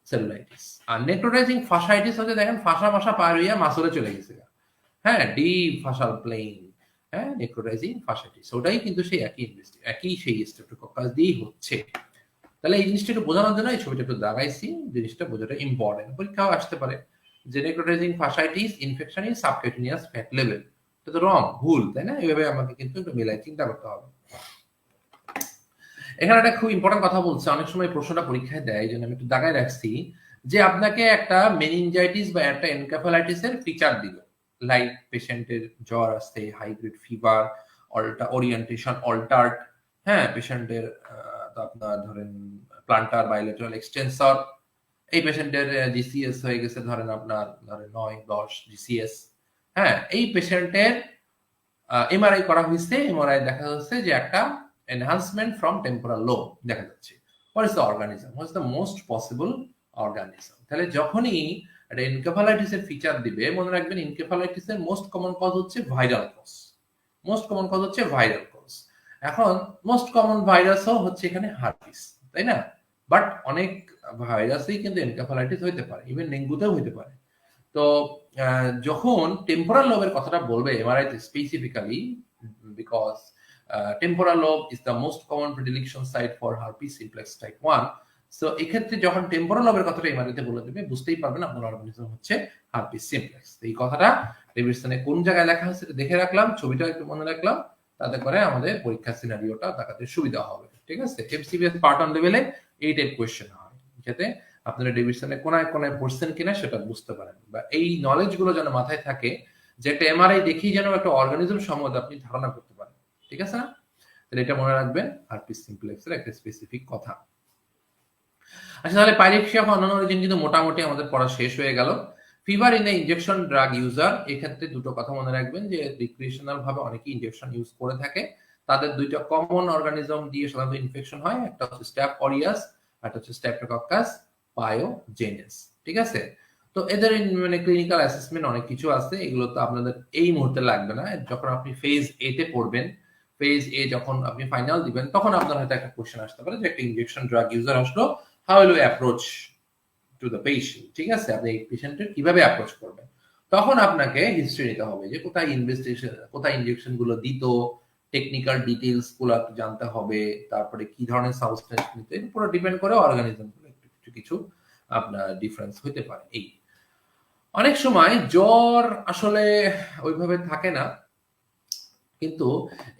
সেলুলাইটিস। আর নেক্রোটাইজিং ফাসাইটিস হচ্ছে দেখেন ফাসা মাসা পার হইয়া মাসলে চলে গেছে, হ্যাঁ, ডিপ ফাসাল প্লেন, হ্যাঁ, নেক্রোটাইজিং ফাসাইটিস, ওটাই কিন্তু সেই একই সেই স্ট্রেপ্টোকক্কাস দিয়েই হচ্ছে। তাহলে এই জিনিসটা একটু বোঝানোর জন্য এই ছবিটা একটু দাগাইছি, জিনিসটা বোঝাটা ইম্পর্টেন্ট, পরীক্ষাও আসতে পারে যে necrotising fasciitis infection in subcutaneous fat level. এটা তো রং, ভুল, তাই না? এইভাবে আমাকে কিন্তু একটু মিলাই চিন্তা করতে হবে। এখানে একটা খুব ইম্পর্টেন্ট কথা বলছে, অনেক সময় প্রশ্নটা পরীক্ষায় দেয়, এই জন্য আমি একটু দাগায় রাখছি যে আপনাকে একটা মেনিনজাইটিস বা একটা এনকেফালাইটিসের ফিচার দিল, লাইক পেশেন্টের জ্বর আসছে, high grade fever, orientation altered, হ্যাঁ, পেশেন্টের আপনার ধরেন প্লান্টার বাইলেটারাল এক্সটেন্সর, এই পেশেন্টের জিসিএস হয়ে গেছে ধরেন আপনার ধরেন 9-10 জিসিএস, হ্যাঁ, এই পেশেন্টের এমআরআই করা হয়েছে, এমআরআই দেখা যাচ্ছে যে একটা enhancement from temporal lobe দেখা যাচ্ছে। What is the organism? What is the most possible organism? তাহলে যখনই একটা এনকেফালাইটিসের ফিচার দিবে, মনে রাখবেন এনকেফালাইটিসের মোস্ট কমন কজ হচ্ছে viral cause, most common cause হচ্ছে ভাইরাল কজ। এখন মোস্ট কমন ভাইরাসও হচ্ছে এখানে হার্পিস, তাই না? বাট অনেক ভাইরাসই কিন্তু এনকেফালাইটিস হইতে পারে, ইভেন ডেঙ্গুতেও হইতে পারে। তো যখন টেম্পোরাল লোবের কথাটা বলবে MRI specifically, because temporal lobe is the most common predilection site for herpes simplex type 1. So এক্ষেত্রে যখন টেম্পোরাল লোবের কথাটা এমআরআইতে বলে দেবে, বুঝতেই পারবেন আপনার অর্গানিজম হচ্ছে হার্পিস সিমপ্লেক্স। এই কথাটা ডেভিডসনে কোন জায়গায় লেখা আছে দেখে রাখলাম, ছবিটা একটু মনে রাখলাম, তাতে করে আমাদের পরীক্ষার সিনারিওটা দেখাতে সুবিধা হবে। ঠিক আছে, এমসিবিএস পার্ট অন লেভেলে এই টাইপ কোয়েশ্চেন হয়, যাতে আপনারা ডেভিডসনে কোনায় কোনায় পড়ছেন কিনা সেটা বুঝতে পারেন, বা এই নলেজ গুলো যেন মাথায় থাকে যে একটা এমআরআই দেখি যেন একটা অর্গানিজম সম্বন্ধে আপনি ধারণা করতে পারেন। ঠিক আছে না? তাহলে এটা মনে রাখবেন হার্পিস সিমপ্লেক্সের একটা স্পেসিফিক কথা। আচ্ছা, তাহলে পাইরেক্সিয়া বা অন্যান্য অরিজিন কিন্তু মোটামুটি আমাদের পড়া শেষ হয়ে গেল। Fever in the injection drug user, এক্ষেত্রে দুটো কথা মনে রাখবেন যে রিক্রিয়েশনাল ভাবে অনেকে ইনজেকশন ইউজ করে থাকে, তাদের দুইটা কমন অর্গানিজম দিয়ে সাধারণত ইনফেকশন হয়, একটা হচ্ছে স্ট্যাপ অরিয়াস, একটা হচ্ছে স্ট্রেপ্টোকক্কাস পায়োজেনেস। ঠিক আছে, তো এদের মানে ক্লিনিক্যাল অ্যাসেসমেন্ট অনেক কিছু আছে, এগুলো তো আপনাদের এই মুহূর্তে লাগবে না, যখন আপনি ফেজ এ তে পড়বেন, ফেজ এ যখন আপনি ফাইনাল দিবেন তখন আপনার হয়তো একটা কোশ্চেন আসতে পারে যে একটা ইনজেকশন ড্রাগ ইউজার আসলো, how will you approach to the patient. ঠিক আছে, আপনি এই পেশেন্টের কিভাবে অ্যাপ্রোচ করবেন, তখন আপনাকে হিস্ট্রি নিতে হবে যে কোথায় ইনভেস্টিগেশন, কোথায় ইনজেকশন গুলো দিত, টেকনিক্যাল ডিটেইলস গুলো জানতে হবে, তারপরে কি ধরনের সাবস্টেন্স নিতে, পুরো ডিপেন্ড করে অর্গানিজম গুলো কিছু কিছু আপনার ডিফারেন্স হতে পারে। এই অনেক সময় জ্বর আসলে ওইভাবে থাকে না, কিন্তু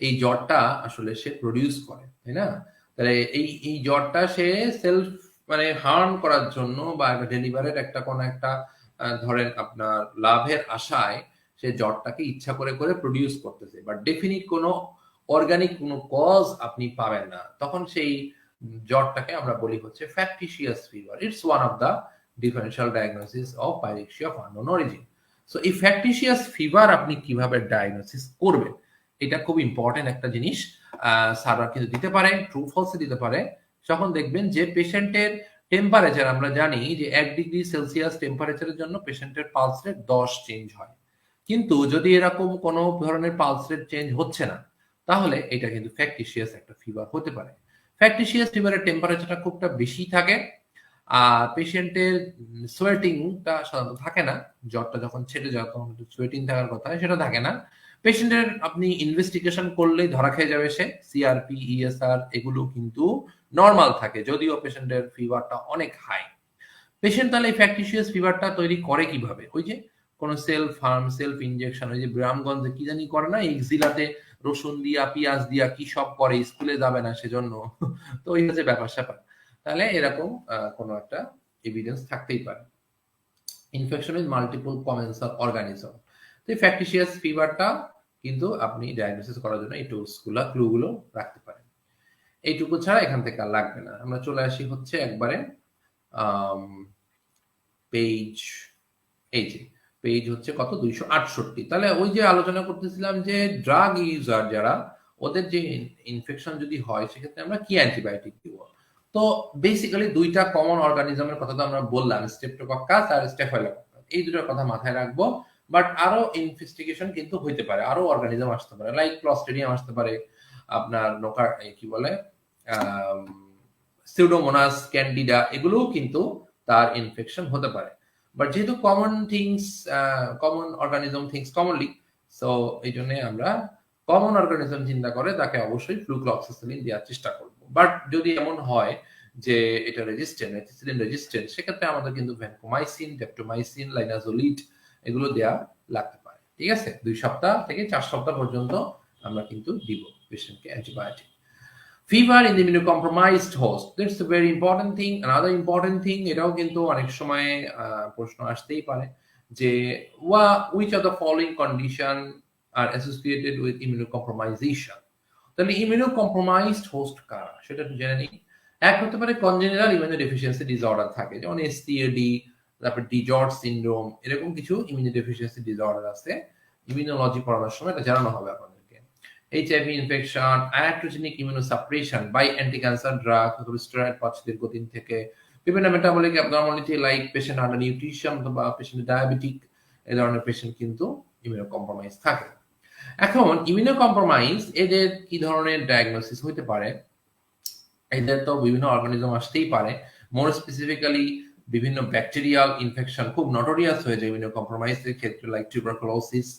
এই জ্বরটা আসলে সে প্রডিউস করে, তাই না? তাহলে এই জ্বরটা সে সেলফ মানে হার্ম করার জন্য বা ডেলিভারের একটা কোন একটা ধরেন আপনার লাভের আশায় সে জ্বরটাকে ইচ্ছা করে করে প্রডিউস করতেছে, বাট ডেফিনিট কোনো অর্গানিক কোনো কজ আপনি পাবেন না, তখন সেই জ্বরটাকে আমরা বলি হচ্ছে factitious fever. It's one of the differential diagnosis of pyrexia of unknown origin. So এই ফ্যাকটিশিয়াস ফিভার আপনি কিভাবে ডায়াগনোসিস করবেন, এটা খুব ইম্পর্টেন্ট একটা জিনিস। সার্ভার কিন্তু দিতে পারে, ট্রু ফলসে দিতে পারে। যখন দেখবেন যে পেশেন্টের টেম্পারেচার, আমরা জানি যে 1 ডিগ্রি সেলসিয়াস টেম্পারেচারের জন্য পেশেন্টের পালস রেট 10 চেঞ্জ হয়। কিন্তু যদি এরকম কোনো ধরনের পালস রেট চেঞ্জ হচ্ছে না, তাহলে এটা কিন্তু ফ্যাকটিশিয়াস একটা ফিভার হতে পারে। ফ্যাকটিশিয়াস ফিভারের টেম্পারেচারটা খুবটা বেশি থাকে, আর পেশেন্টের সোয়েটিংটা সাধারণত থাকে না। জ্বরটা যখন ছেড়ে যায় তখন সোয়েটিং থাকার কথা, সেটা থাকে না। পেশেন্টের আপনি ইনভেস্টিগেশন করলেই ধরা খেয়ে যাবে সে সিআরপি, ইএসআর এগুলো কিন্তু নরমাল থাকে, যদিও পেশেন্টের ফিভারটা অনেক হাই। পেশেন্ট তাহলে এই ফ্যাকটিশিয়াস ফিভারটা তৈরি করে কিভাবে? ওই যে কোন সেলফ ইনজেকশন, ওই যে গ্রামগঞ্জে কি জানি করে না, এক্সিলাতে রসুন দিয়া পেঁয়াজ দিয়া কি সব করে, স্কুলে যাবে না সেজন্য। তো ওই হচ্ছে ব্যাপার স্যাপার। তাহলে এরকম কোনো একটা এভিডেন্স থাকতেই পারে। Infection with multiple commensal organism. তো এই ফ্যাকটিশিয়াস ফিভারটা কিন্তু আপনি ডায়াগনোসিস করার জন্য এই টুলসগুলো ক্লুগুলো রাখতে পারেন। এইটুকু ছাড়া এখান থেকে আর লাগবে না। আমরা চলে আসি হচ্ছে একবারে পেজ, এই যে পেজ হচ্ছে কত 268। তাহলে ওই যে আলোচনা করতেছিলাম যে ড্রাগ ইউজার যারা, ওদের যে ইনফেকশন যদি হয় সেক্ষেত্রে আমরা কি অ্যান্টিবায়োটিক দিব। তো বেসিক্যালি দুইটা কমন অর্গানিজমের কথা তো আমরা বললাম, স্ট্রেপ্টোকক্কাস আর স্টেফাইলোকক্কাস, এই দুটোর কথা মাথায় রাখবো। বাট আরো ইনভেস্টিগেশন কিন্তু হইতে পারে, আরো অর্গানিজম আসতে পারে, লাইক ক্লস্ট্রিডিয়াম আসতে পারে, আপনার নোকার কি বলে সিউডোমোনাস ক্যান্ডিডা, এগুলোও কিন্তু তার ইনফেকশন হতে পারে। বাট যেহেতু common organism things commonly, so এই জন্য আমরা কমন অর্গানিজম চিন্তা করে তাকে অবশ্যই ফ্লুক্লক্সাসিলিন দেওয়ার চেষ্টা করব। বাট যদি এমন হয় যে এটা রেজিস্ট্যান্ট, সেক্ষেত্রে আমাদের কিন্তু ভ্যানকোমাইসিন, ডেপ্টোমাইসিন, লাইনাজোলিড এগুলো দেওয়া লাগতে পারে। ঠিক আছে, 2 সপ্তাহ থেকে 4 সপ্তাহ পর্যন্ত আমরা কিন্তু দিব পেশেন্টকে antibiotic. Fever in the immunocompromised host, that's a very important thing. Another important thing, এটাও কিন্তু অনেক সময় প্রশ্ন আসতেই পারে যে which of the following condition are associated with immunocompromisation. তাহলে immunocompromised host কারা সেটা একটু জেনে নিই। এক হতে পারে congenital immunodeficiency disorder থাকে, যেমন STAD, তারপর ডিজর্ড সিনড্রোম, এরকম কিছু ইমিউনোডেফিসিয়েন্সি ডিসঅর্ডার আছে। ইমিউনোলজি পড়ানোর সময় এটা জানানো হবে আপনাদেরকে। HIV infection, iatrogenic immunosuppression by anti-cancer drug, steroid পাচ্ছি দীর্ঘদিন থেকে, বিভিন্ন metabolic abnormality like patient under nutrition অথবা পেশেন্ট ডায়াবেটিক, এই ধরনের পেশেন্ট কিন্তু ইমিউনোকম্প্রোমাইজ থাকে। এখন ইমিউনোকম্প্রোমাইজ এদের কি ধরনের ডায়াগনোসিস হইতে পারে? এদের তো বিভিন্ন অর্গানিজম আসতেই পারে, মোর স্পেসিফিক্যালি বিভিন্ন ব্যাকটেরিয়াল ইনফেকশন খুব নটোরিয়াস হয়ে যায় ইমিউনোকম্প্রোমাইজের ক্ষেত্রে, লাইক টিউবারকুলোসিস।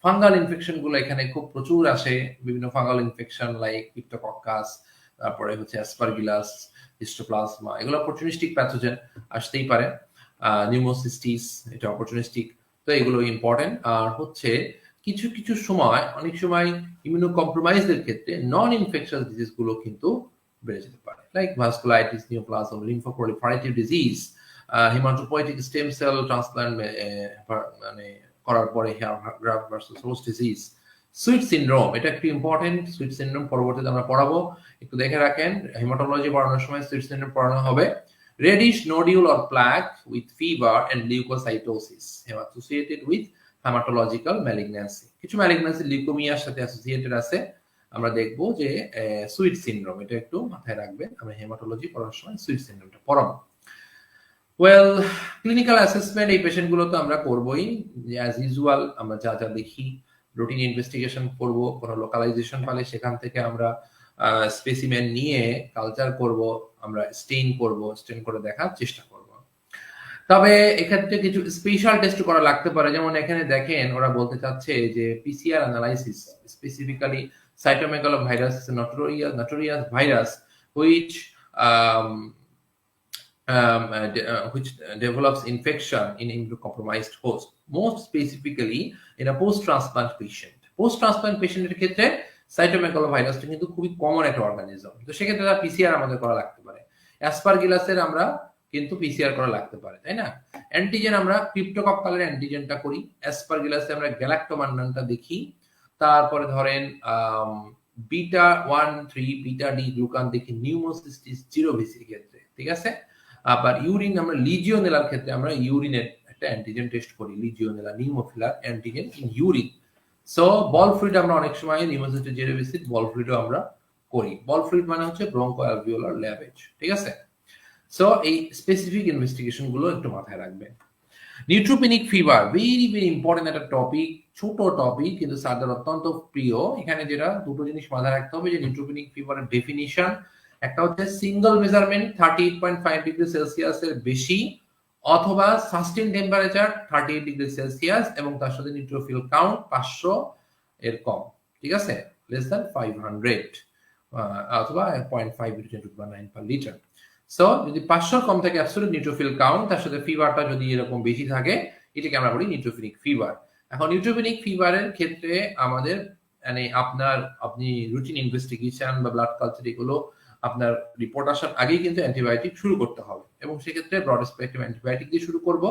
ফাঙ্গাল ইনফেকশন গুলো এখানে খুব প্রচুর আসে, বিভিন্ন ফাঙ্গাল ইনফেকশন লাইক ক্রিপ্টোকক্কাস, তারপরে হচ্ছে অ্যাসপারগিলাস, হিস্টোপ্লাজমা, এগুলো অপরচুনিস্টিক প্যাথোজেন আসতেই পারে। নিউমোসিস্টিস, এটা অপরচুনিস্টিক। তো এগুলো ইম্পর্টেন্ট। আর হচ্ছে কিছু কিছু সময়, অনেক সময় ইমিউনোকম্প্রোমাইজের ক্ষেত্রে নন ইনফেকশাস ডিজিজ গুলো কিন্তু বেড়ে যেতে পারে, like vasculitis, neoplasm, lymphoproliferative disease, haematopoietic stem cell transplant মানে করার পরে here graft versus host disease, sweet syndrome, এটা একটু ইম্পর্টেন্ট। সুইট সিনড্রোম পরবর্তীতে আমরা পড়াবো, একটু দেখে রাখেন। হেমাটোলজি পড়ানোর সময় সুইট সিনড্রোম পড়ানো হবে। Reddish nodule or plaque with fever and leukocytosis associated with hematological malignancy. কিছু ম্যালিগন্যান্সি লিউকোমিয়ার সাথে অ্যাসোসিয়েটেড আছে। আমরা দেখবো যে সুইট সিনড্রোম, এটা একটু মাথায় রাখবেন। আমরা হেমাটোলজি পড়ার সময় সুইট সিনড্রোমটা পড়াবো। ওয়েল, ক্লিনিক্যাল অ্যাসেসমেন্ট এই পেশেন্টগুলো তো আমরা করবোই, অ্যাজ ইউজুয়াল। আমরা যা যা দেখি, রুটিন ইনভেস্টিগেশন করব, কোনো লোকালাইজেশন পালে সেখান থেকে আমরা স্পেসিমেন নিয়ে কালচার করব, আমরা স্টেইন করব, স্টেইন করে দেখার চেষ্টা করব। তবে এক্ষেত্রে কিছু স্পেশাল টেস্ট করা লাগতে পারে, যেমন এখানে দেখেন ওরা বলতে চাচ্ছে যে PCR analysis, specifically cytomegalovirus, notorious virus which which develops infection in immunocompromised host, most specifically in a post-transplant patient. Post-transplant patient এর ক্ষেত্রে সাইটোমেগালোভাইরাসটা কিন্তু খুবই কমন একটা অর্গানিজম, তো সেক্ষেত্রে তার পিসিআর আমাদের করা লাগতে পারে। অ্যাসপারগিলাসের আমরা কিন্তু পিসিআর করা লাগতে পারে, তাই না? অ্যান্টিজেন আমরা ক্রিপ্টোকক্কালের অ্যান্টিজেনটা করি, অ্যাসপারগিলাসে আমরা গ্যালাক্টোমান্নানটা দেখি, তারপরে ধরেন বিটা 1,3 বিটা ডি গ্লুকান দেখি নিউমোসিস্টিস জিরোভিসির ক্ষেত্রে, ঠিক আছে? আবার ইউরিন আমরা লিজিওনেলার ক্ষেত্রে আমরা ইউরিনের একটা অ্যান্টিজেন টেস্ট করি, লিজিওনেলা নিউমোফিলার antigen in urine. So BAL fluid আমরা অনেক সময় নিউমোসিস্টিক জেরোভিসিড বল ফ্লুইডও আমরা করি। বল ফ্লুইড মানে হচ্ছে ব্রঙ্কো অ্যালভিওলার ল্যাবেজ, ঠিক আছে? সো এই স্পেসিফিক ইনভেস্টিগেশন গুলো একটু মাথায় রাখবেন। নিউট্রোপেনিক ফিভার ভেরি ভেরি ইম্পর্টেন্ট একটা টপিক, ছোট টপিক কিন্তু স্যারদের অত্যন্ত প্রিয়। এখানে যেটা দুটো জিনিস মাথায় রাখতে হবে যে নিউট্রোপেনিক ফিভারের ডেফিনিশন, একটা হচ্ছে সিঙ্গল মেজারমেন্ট 38.5 ডিগ্রি সেলসিয়াস এর বেশি অথবা সাস্টেন টেম্পারেচার 38 ডিগ্রি সেলসিয়াস এবং তার সাথে নিউট্রোফিল কাউন্ট 500 এর কম, ঠিক আছে? লেস দ্যান 500 অথবা 0.5 9 পার লিটার। সো যদি 500 কম থাকে অ্যাবসলিউট নিউট্রোফিল কাউন্ট, তার সাথে ফিভারটা যদি এরকম বেশি থাকে, এটাকে আমরা বলি নিউট্রোফিলিক ফিভার। এখন নিউট্রোফিলিক ফিভারের ক্ষেত্রে আমাদের মানে আপনি রুটিন ইনভেস্টিগেশন বা ব্লাড কালচার এগুলো আপনার রিপোর্ট আসার আগেই কিন্তু অ্যান্টিবায়োটিক শুরু করতে হবে এবং সেক্ষেত্রে ব্রড স্পেকট্রাম অ্যান্টিবায়োটিক দিয়ে শুরু করব।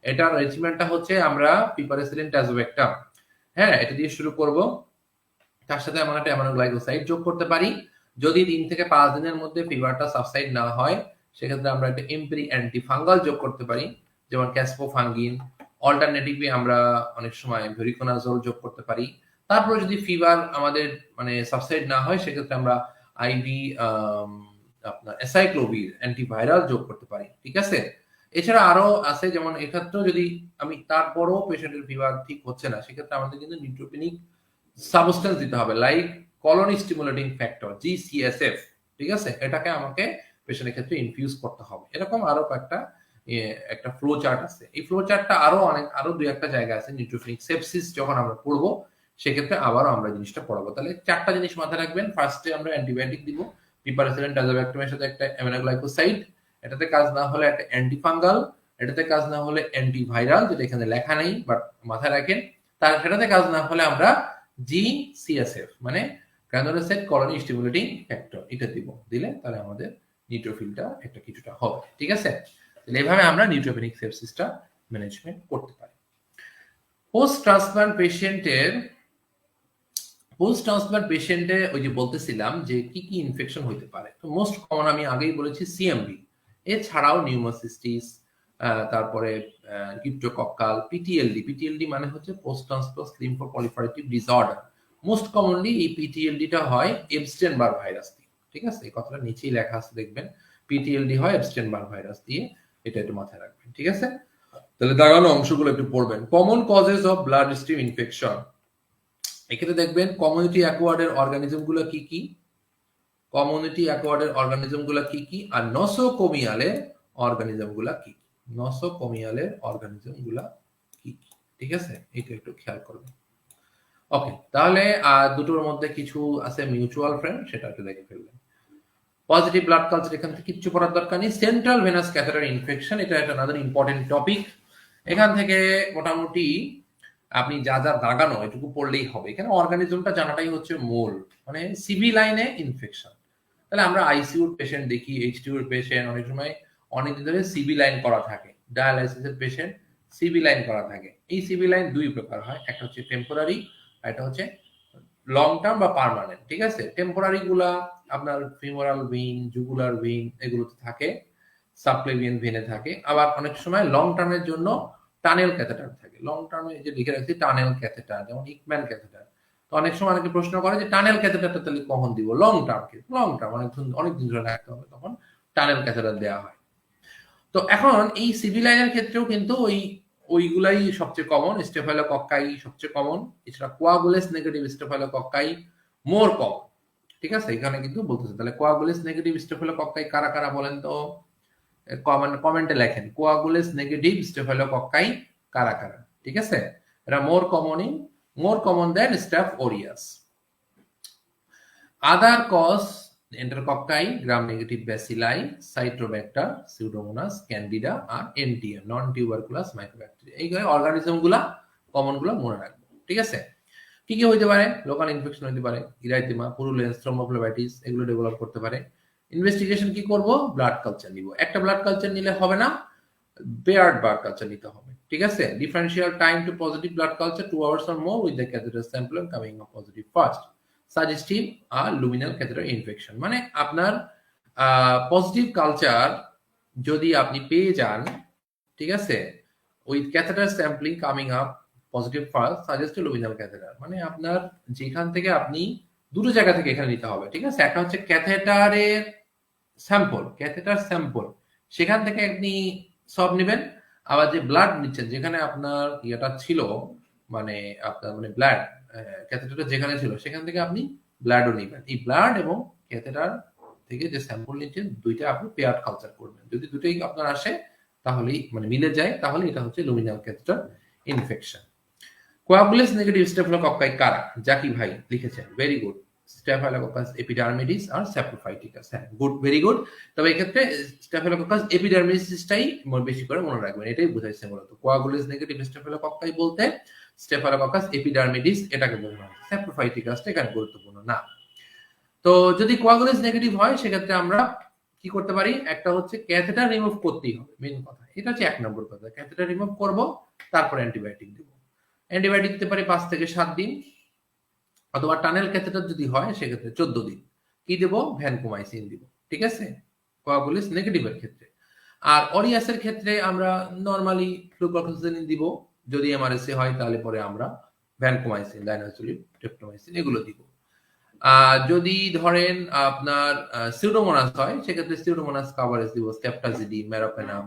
এটার রেজিমেন্টটা হচ্ছে আমরা পিপারেসিলিন টাজোভেক্টাম, হ্যাঁ, এটা দিয়ে শুরু করব। তার সাথে আমরা একটা অ্যামাইনোগ্লাইকোসাইড যোগ করতে পারি। যদি 3 থেকে 5 দিনের মধ্যে ফিভারটা সাবসাইড না হয় সেক্ষেত্রে আমরা একটা এমপ্রি অ্যান্টিফাঙ্গাল যোগ করতে পারি, যেমন ক্যাসপোফাঙ্গিন। অল্টারনেটিভলি আমরা অনেক সময় ভেরিকোনাজল যোগ করতে পারি। তারপরে যদি ফিভার আমাদের মানে সাবসাইড না হয় সেক্ষেত্রে আমরা আইভি আপনার অ্যাসাইক্লোভির অ্যান্টিভাইরাল যোগ করতে পারি, ঠিক আছে? এছাড়া আরো আছে, যেমন এক্ষেত্রেও যদি আমি তারপরও পেশেন্টের ফিভার ঠিক হচ্ছে না সেক্ষেত্রে আমাদের কিন্তু নিউট্রোপেনিক সাবস্টেন্স দিতে হবে, লাইক কলোনি স্টিমুলেটিং ফ্যাক্টর জিসিএসএফ, ঠিক আছে? এটাকে আমাকে পেশেন্টের ক্ষেত্রে ইনফিউজ করতে হবে। এরকম আরো একটা ফ্লো চার্ট আছে। এই ফ্লো চার্টটা আরো দুই একটা জায়গা আছে। নিউট্রোফিলিক সেপসিস যখন আমরা পড়বো সেক্ষেত্রে আবারও আমরা জিনিসটা পড়াবো। তাহলে চারটা জিনিস মাথায় রাখবেন। ফার্স্টে আমরা অ্যান্টিবায়োটিক দিব, পিপারেসিলিন টাজোভেক্টমের সাথে একটা অ্যামিনোগ্লাইকোসাইড, এটাতে কাজ না হলে একটা অ্যান্টিফাঙ্গাল, এটাতে কাজ না হলে অ্যান্টিভাইরাল, যেটা এখানে লেখা নেই বাট মাথায় রাখেন। তার সেটাতে কাজ না হলে আমরা জিসিএসএফ মানে গ্রানুলোসাইট কলোনি স্টিমুলেটিং ফ্যাক্টর, এটা দিলে তাহলে আমাদের নিউট্রোফিলটা একটা কিছুটা হবে, ঠিক আছে? তাহলে এইভাবে আমরা নিউট্রোপেনিক সেপসিসটা ম্যানেজমেন্ট করতে পারি। পোস্ট ট্রান্সপ্লান্ট পেশেন্টে ওই যে বলতেছিলাম যে কি কি ইনফেকশন হইতে পারে, তো মোস্ট কমন আমি আগেই বলেছি সিএমবি, এছাড়াও নিউমোসিস্টিস, তারপরে ক্রিপ্টোকক্কাল, পিটিএলডি মানে হচ্ছে post transplant lymphoproliferative disorder. Most commonly এই পিটিএলডিটা হয় এপস্টেইন-বার ভাইরাস দিয়ে, ঠিক আছে? এই কথাটা নিচেই লেখা আছে দেখবেন, পিটিএলডি হয় এপস্টেইন-বার ভাইরাস দিয়ে, এটা একটু মাথায় রাখবেন, ঠিক আছে? তাহলে দাগানো অংশগুলো একটু পড়বেন। Common causes of blood stream infection, এখানে দেখবেন কমিউনিটি অ্যাকোয়ার্ডের অর্গানিজম গুলো কি কি, আর নসোকোমিয়ালের অর্গানিজম গুলা কি কি, ঠিক আছে? এটা একটু খেয়াল করবেন। ওকে, তাহলে দুটোর মধ্যে কিছু আছে মিউচুয়াল ফ্রেন্ড, সেটা একটু দেখে ফেলবেন। পজিটিভ ব্লাড কালচার এখান থেকে কিচ্ছু পড়ার দরকার নেই। সেন্ট্রাল ভেনাস ক্যাথেটার ইনফেকশন, এটা একটা আনাদার ইম্পর্টেন্ট টপিক। এখান থেকে মোটামুটি আপনি যা দাগানো এটুকু পড়লেই হবে। এখানে অর্গানিজমটা জানাটাই হচ্ছে মূল, মানে সিভি লাইনে ইনফেকশন। তাহলে আমরা আইসিইউর পেশেন্ট দেখি, এইচডিইউর পেশেন্ট অনেক সময় অনেকদিন ধরে সিভি লাইন করা থাকে, ডায়ালাইসিসের পেশেন্ট সিভি লাইন করা থাকে। এই সিভি লাইন দুই প্রকার হয়, একটা হচ্ছে টেম্পোরারি আর একটা হচ্ছে লং টার্ম বা পার্মানেন্ট, ঠিক আছে? টেম্পোরারি গুলা আপনার ফিমোরাল ভেইন, জুগুলার ভেইন এগুলোতে থাকে, সাবক্লেভিয়ান ভেইনে থাকে। আবার অনেক সময় লং টার্মের জন্য টানেল ক্যাথেটার থাকে। লং টার্মে যে লিখে রাখছি টানেল ক্যাথেটার, যেমন ইকম্যান ক্যাথেটার। তো অনেক সময় অনেকে প্রশ্ন করে যে টানেল ক্যাথেটারটা তাহলে কখন দিব? লং টার্ম অনেক দিন ধরে রাখতে হবে, তখন টানেল ক্যাথেটার দেওয়া হয়। তো এখন এই সিভি লাইনের ক্ষেত্রেও কিন্তু ওইগুলাই সবচেয়ে কমন, স্টেফাইলোকক্কাই সবচেয়ে কমন। এছাড়া কোয়াগুলেস নেগেটিভ স্টেফাইলোকক্কাই মোর কমন, ঠিক আছে? এখানে কিন্তু বলতেছে। তাহলে কোয়াগুলেস নেগেটিভ স্টেফাইলোকক্কাই কারা কারা বলেন তো? কমেন্টে লেখেন কোয়াগুলেস নেগেটিভ স্টেফাইলোকক্কাই কারা কারা, ঠিক আছে? এটা more common than staph aureus. Other cause enterococci, gram negative bacilli, citrobacter, pseudomonas, candida আর এনটিএম নন টিউবারকুলাস মাইক্রোব্যাকটেরিয়া। এই অর্গানিজম গুলা কমন গুলা মনে রাখবো, ঠিক আছে? কি কি হইতে পারে? লোকাল ইনফেকশন হইতে পারে, ইরাইথেমা, পুরুলেন্স, থ্রোম্বোফ্লেবাইটিস এগুলো ডেভেলপ করতে পারে। ইনভেস্টিগেশন কি করব? ব্লাড কালচার নিব। একটা ব্লাড কালচার নিলে হবে না, পেয়ার্ড ব্লাড কালচার নিতে হবে, ঠিক আছে? Differential time to positive blood culture 2 hours or more with the catheter sample coming up positive first. Suggestive আর লুমিনাল ক্যাথেটার ইনফেকশন, মানে আপনার পজিটিভ কালচার যদি আপনি পেয়ে যান, ঠিক আছে, with catheter sampling coming up positive first suggest luminal catheter, মানে আপনার যেখান থেকে আপনি দুটো জায়গা থেকে এখানে নিতে হবে, ঠিক আছে? একটা হচ্ছে ক্যাথেটারের স্যাম্পল, ক্যাথেটার স্যাম্পল, সেখান থেকে আপনি সব নেবেন। আবার যে ব্লাড নিচ্ছেন, যেখানে আপনার ইয়েটা ছিল, মানে আপনার মানে ব্লাড ক্যাথেটারটা যেখানে ছিল সেখান থেকে আপনি ব্লাডও নেবেন। এই ব্লাড এবং ক্যাথেটার থেকে যে স্যাম্পল নিচ্ছেন দুইটা আপনি পেয়ার কালচার করবেন। যদি দুটোই আপনার আসে তাহলেই মানে মিলে যায়, তাহলে এটা হচ্ছে লুমিনাল ক্যাথেটার ইনফেকশন। কোয়াগুলেস নেগেটিভ স্টেফিলোকক্কাই কারা? জাকি ভাই লিখেছেন, ভেরি গুড। স্টেফিলোককাস এপিডার্মিডিস আর স্যাপ্রোফাইটিকাস, হ্যাঁ গুড, ভেরি গুড। তবে এক্ষেত্রে স্টেফিলোককাস এপিডার্মিডিসটাই বেশি করে মনে রাখবেন, এটাই বোঝাইছে মূলত। কোয়াগুলেস নেগেটিভ স্টেফিলোকক্কাই বলতে স্টেফিলোককাস এপিডার্মিডিস এটাকে বোঝানো, স্যাপ্রোফাইটিকাসটা এখানে গুরুত্বপূর্ণ না। তো যদি কোয়াগুলেস নেগেটিভ হয় সেক্ষেত্রে আমরা কি করতে পারি? একটা হচ্ছে ক্যাথেটার রিমুভ করতেই হবে, মেন কথা এটা হচ্ছে 1 নম্বর কথা। ক্যাথেটার রিমুভ করব, তারপর অ্যান্টিবায়োটিক দেব। অ্যান্টিবায়োটিক দিতে পারি 5 থেকে 7 দিন, অথবা টানেল ক্যাথেটার যদি হয় সেক্ষেত্রে 14 দিন। কি দেব? ভ্যানকোমাইসিন দিব, ঠিক আছে, কোয়াগুলেস নেগেটিভের ক্ষেত্রে। আর অরিয়াসের ক্ষেত্রে আমরা নরমালি ফ্লুক্লোক্সিসিলিন দিব। যদি এমআরএসএ হয় তাহলে পরে আমরা ভ্যানকোমাইসিন, ডাইনাজোলিন, ট্রিপ্টোমাইসিন এগুলো দিব। যদি ধরেন আপনার সিউডোমোনাস হয় সেক্ষেত্রে সিউডোমোনাস কাভারেজ দিব, স্টেপটাজিডিন, মেরোপেনাম,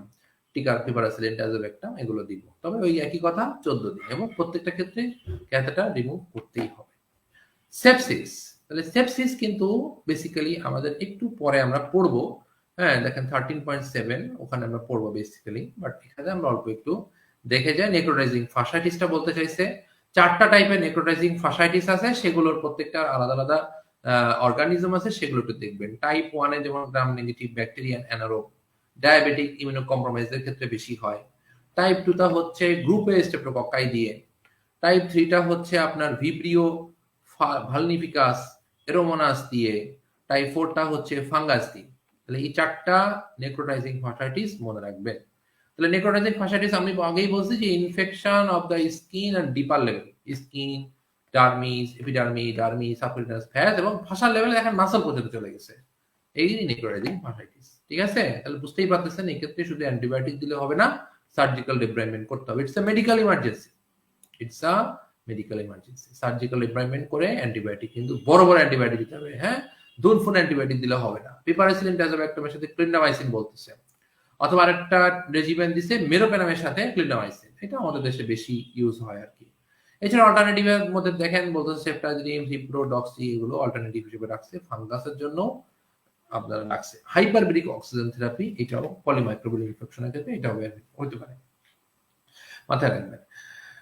টিকার পিপারাসিলিন, টাজোভেক্টাম এগুলো দিব। তবে ওই একই কথা 14 দিন, এবং প্রত্যেকটা ক্ষেত্রে ক্যাথেটার রিমুভ করতেই হবে। সেপসিস, তাহলে সেপসিস কিন্তু বেসিক্যালি আমাদের একটু পরে আমরা পড়বো। হ্যাঁ দেখেন 13.7 ওখানে আমরা পড়বো বেসিক্যালি, বাট এখানে আমরা অল্প একটু দেখে যাই। নেক্রোটাইজিং ফাসাইটিসটা বলতে চাইছে 4টা টাইপের নেক্রোটাইজিং ফাসাইটিস আছে, সেগুলোর প্রত্যেকটা আলাদা আলাদা অর্গানিজম আছে, সেগুলো একটু দেখবেন। টাইপ 1 এ যেমন গ্রাম নেগেটিভ ব্যাকটেরিয়ান অ্যানারোব, ডায়াবেটিক ইমিউনো কম্প্রোমাইজের ক্ষেত্রে বেশি হয়। টাইপ 2 টা হচ্ছে গ্রুপ এ স্টেপ্টোকক্কাই দিয়ে। টাইপ 3 টা হচ্ছে আপনার ভিব্রিও ভালনিফিকাস এরোমোনাস দিয়ে। টাইপ 4 টা হচ্ছে ফাঙ্গাস দিয়ে। তাহলে এই 4টা নেক্রোটাইজিং ফাসাইটিস মনে রাখবেন। তাহলে নেক্রোটাইজিং ফাসাইটিস আমি আগেই বলছি যে infection of the skin and deeper level, skin, dermis, epidermis, dermis, subcutaneous fat, এবং ফাসার লেভেলে দেখেন মাসল পর্যন্ত চলে গেছে। এই নেক্রোটাইজিং ফাসাইটিস, ঠিক আছে? তাহলে বুঝতেই পারতেছেন এই ক্ষেত্রে শুধু অ্যান্টিবায়োটিক দিলে হবে না, সার্জিক্যাল ডিব্রাইমেন্ট করতে হবে। It's a medical emergency, it's a medical emergency. Surgical debridement করে অ্যান্টিবায়োটিক কিন্তু বড় বড় অ্যান্টিবায়োটিক দিতে হবে, হ্যাঁ দুনফুন অ্যান্টিবায়োটিক দিলে হবে না। পিপারাসিলিন, টাজোভেক্টামের সাথে ক্লিন্ডামাইসিন বলতেছে, অথবা আরেকটা রেজিমেন দিছে মেরোপেনামের সাথে ক্লিন্ডামাইসিন, এটা আমাদের দেশে বেশি ইউজ হয় আর কি। এছাড়া অল্টারনেটিভের মধ্যে দেখেন বলতেছে সেপ্টাজিডিন, হিপ্রোডক্সি এগুলো অল্টারনেটিভ হিসেবে রাখছে। ফাঙ্গাসের জন্য আপনারা রাখছে হাইপারবেরিক অক্সিজেন থেরাপি, এটাও পলিমাইক্রোবিয়াল ইনফেকশনের ক্ষেত্রে এটাও হতে পারে, মাথায় রাখবেন।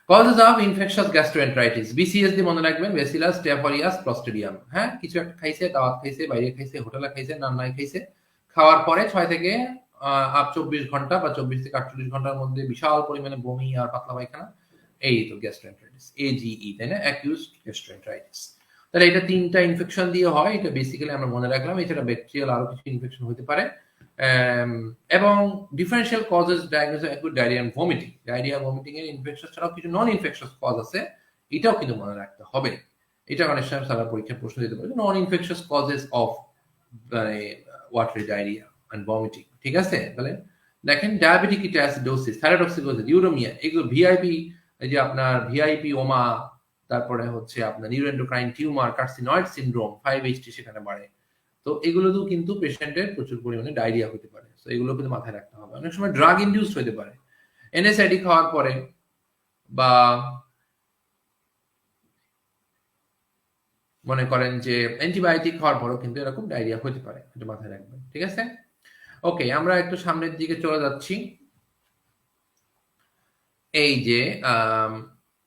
Causes of infectious gastroenteritis, BCS দিয়ে মনে রাখবেন, ব্যাসিলাস স্টেফোরিয়াস ক্লস্ট্রিডিয়াম। হ্যাঁ কিছু একটা খাইছে, দাওয়াত খাইছে, বাইরে খাইছে, হোটেলে খাইছে, রান্নায় খাইছে, খাওয়ার পরে 6 থেকে 24 ঘন্টা বা 24 থেকে 48 ঘন্টার মধ্যে বিশাল পরিমাণে বমি আর পাতলা পায়খানা, এই তো গ্যাস্ট্রোএন্টারাইটিস, AGE, তাই না, অ্যাকিউজড গ্যাস্ট্রোএন্টারাইটিস। তাহলে এটা 3টা ইনফেকশন দিয়ে হয়, এটা বেসিক্যালি আমরা মনে রাখলাম। এছাড়া ব্যাকটেরিয়াল আরো কিছু ইনফেকশন হতে পারে। এবং differential causes diagnose acute diarrhoea and vomiting, diarrhoea vomiting এর ইনফেকশন ছাড়াও কিছু নন ইনফেকশাস কজ আছে, এটাও কিন্তু মনে রাখতে হবে। এটা অনেক সময় সারা পরীক্ষার প্রশ্ন দিতে পারে, non infectious causes of watery diarrhoea and vomiting, ঠিক আছে? তাহলে দেখেন ডায়াবেটিক অ্যাসিডোসিস, থাইরয়েডক্সিকোসিস, ইউরোমিয়া, এগুলো ভিআইপি, এই যে আপনার ভিআইপি ওমা, তারপরে হচ্ছে আপনার neuroendocrine tumour, carcinoid syndrome, 5HT সেখানে বাড়ে। তো এগুলোতেও কিন্তু পেশেন্টের প্রচুর পরিমাণে ডায়রিয়া হতে পারে, তো এগুলো কিন্তু মাথায় রাখতে হবে। অনেক সময় ড্রাগ ইনডিউসড হতে পারে, এনএসআইডি খাওয়ার পরে বা মনে করেন যে অ্যান্টিবায়োটিক খাওয়ার পরেও কিন্তু এরকম ডায়রিয়া হতে পারে, এটা মাথায় রাখবেন, ঠিক আছে? ওকে, আমরা একটু সামনের দিকে চলে যাচ্ছি। এই যে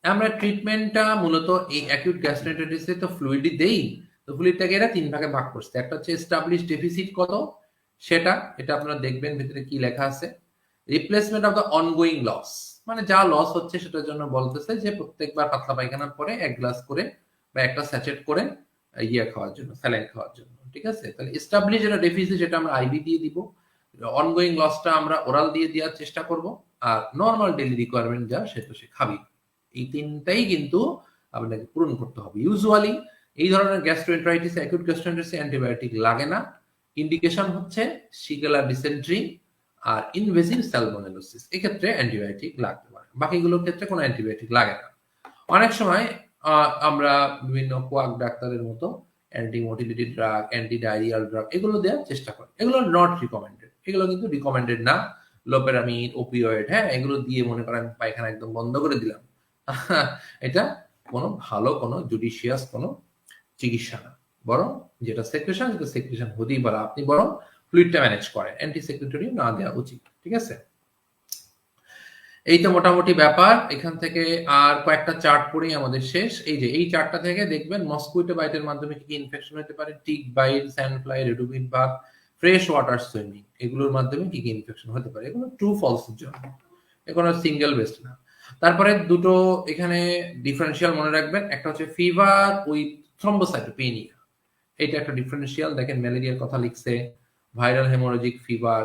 আমরা ট্রিটমেন্টটা মূলত এই অ্যাকিউট গ্যাস্ট্রাইটিসে তো ফ্লুইডই দেই। তো ফ্লুইডটাকে এরা 3 ভাগে ভাগ করছে। একটা হচ্ছে এস্টাবলিশ ডেফিসিট কত, সেটা এটা আপনারা দেখবেন ভিতরে কি লেখা আছে। Replacement of the ongoing loss, মানে যা লস হচ্ছে সেটার জন্য বলতেছে যে প্রত্যেকবার পাতলা পায়খানার পরে 1 গ্লাস করে বা একটা স্যাচেট করে ইয়ে খাওয়ার জন্য, স্যালাইন খাওয়ার জন্য, ঠিক আছে? তাহলে এস্টাবলিশ যেটা ডেফিসিট যেটা আমরা আইভি দিয়ে দিব, অনগোয়িং লসটা আমরা ওরাল দিয়ে দেওয়ার চেষ্টা করব, আর নর্মাল ডেইলি রিকোয়ারমেন্ট যা সে তো সে খাবি। এই 3টাই কিন্তু আপনাকে পূরণ করতে হবে। ইউজুয়ালি এই ধরনের গ্যাস্ট্রোএন্টারাইটিস, অ্যাকিউট গ্যাস্ট্রোএন্টারাইটিস অ্যান্টিবায়োটিক লাগে না। ইন্ডিকেশন হচ্ছে শিগেলা ডিসেন্ট্রি আর ইনভেসিভ স্যালমোনেলোসিস, এক্ষেত্রে অ্যান্টিবায়োটিক লাগতে পারে, বাকিগুলোর ক্ষেত্রে কোনো অ্যান্টিবায়োটিক লাগে না। অনেক সময় আমরা বিভিন্ন কোয়াক ডাক্তারের মতো anti motility drug, anti diarrhoeal drug এগুলো দেওয়ার চেষ্টা করে। এগুলো নট রিকমেন্ডেড। এগুলো কিন্তু রিকমেন্ডেড না। লোপেরামিড, ওপিওয়েড, হ্যাঁ? এগুলো দিয়ে মনে করেন পায়খানা একদম বন্ধ করে দিলাম। এটা কোনো ভালো কোনো জুডিশিয়াস কোনো চিকিৎসা না। বরং যেটা সেক্রেশন সেটা সেক্রেশন হতেই পারে। আপনি বরং ফ্লুইডটা ম্যানেজ করেন। অ্যান্টি সেক্রেটরি না দেওয়া উচিত। ঠিক আছে? এই তো মোটামুটি ব্যাপার। এখান থেকে আর কয়েকটা চার্ট পড়েই আমাদের শেষ। এই যে এই চার্টটা থেকে দেখবেন মসকুইটো বাইটের মাধ্যমে কি ইনফেকশন হতে পারে, tick bite, sand fly, reduviid bug, fresh water swimming এগুলোর মাধ্যমে কি ইনফেকশন হতে পারে। এগুলো ট্রু ফলস এর জন্য। এগুলো সিঙ্গেল বেস্ট না। তারপরে দুটো এখানে ডিফারেন্সিয়াল মনে রাখবেন। একটা হচ্ছে ফিভার উইথ থ্রম্বোসাইটোপেনিয়া। এটা একটা ডিফারেন্সিয়াল। দেখেন ম্যালেরিয়ার কথা লিখছে, ভাইরাল হেমোরেজিক ফিভার।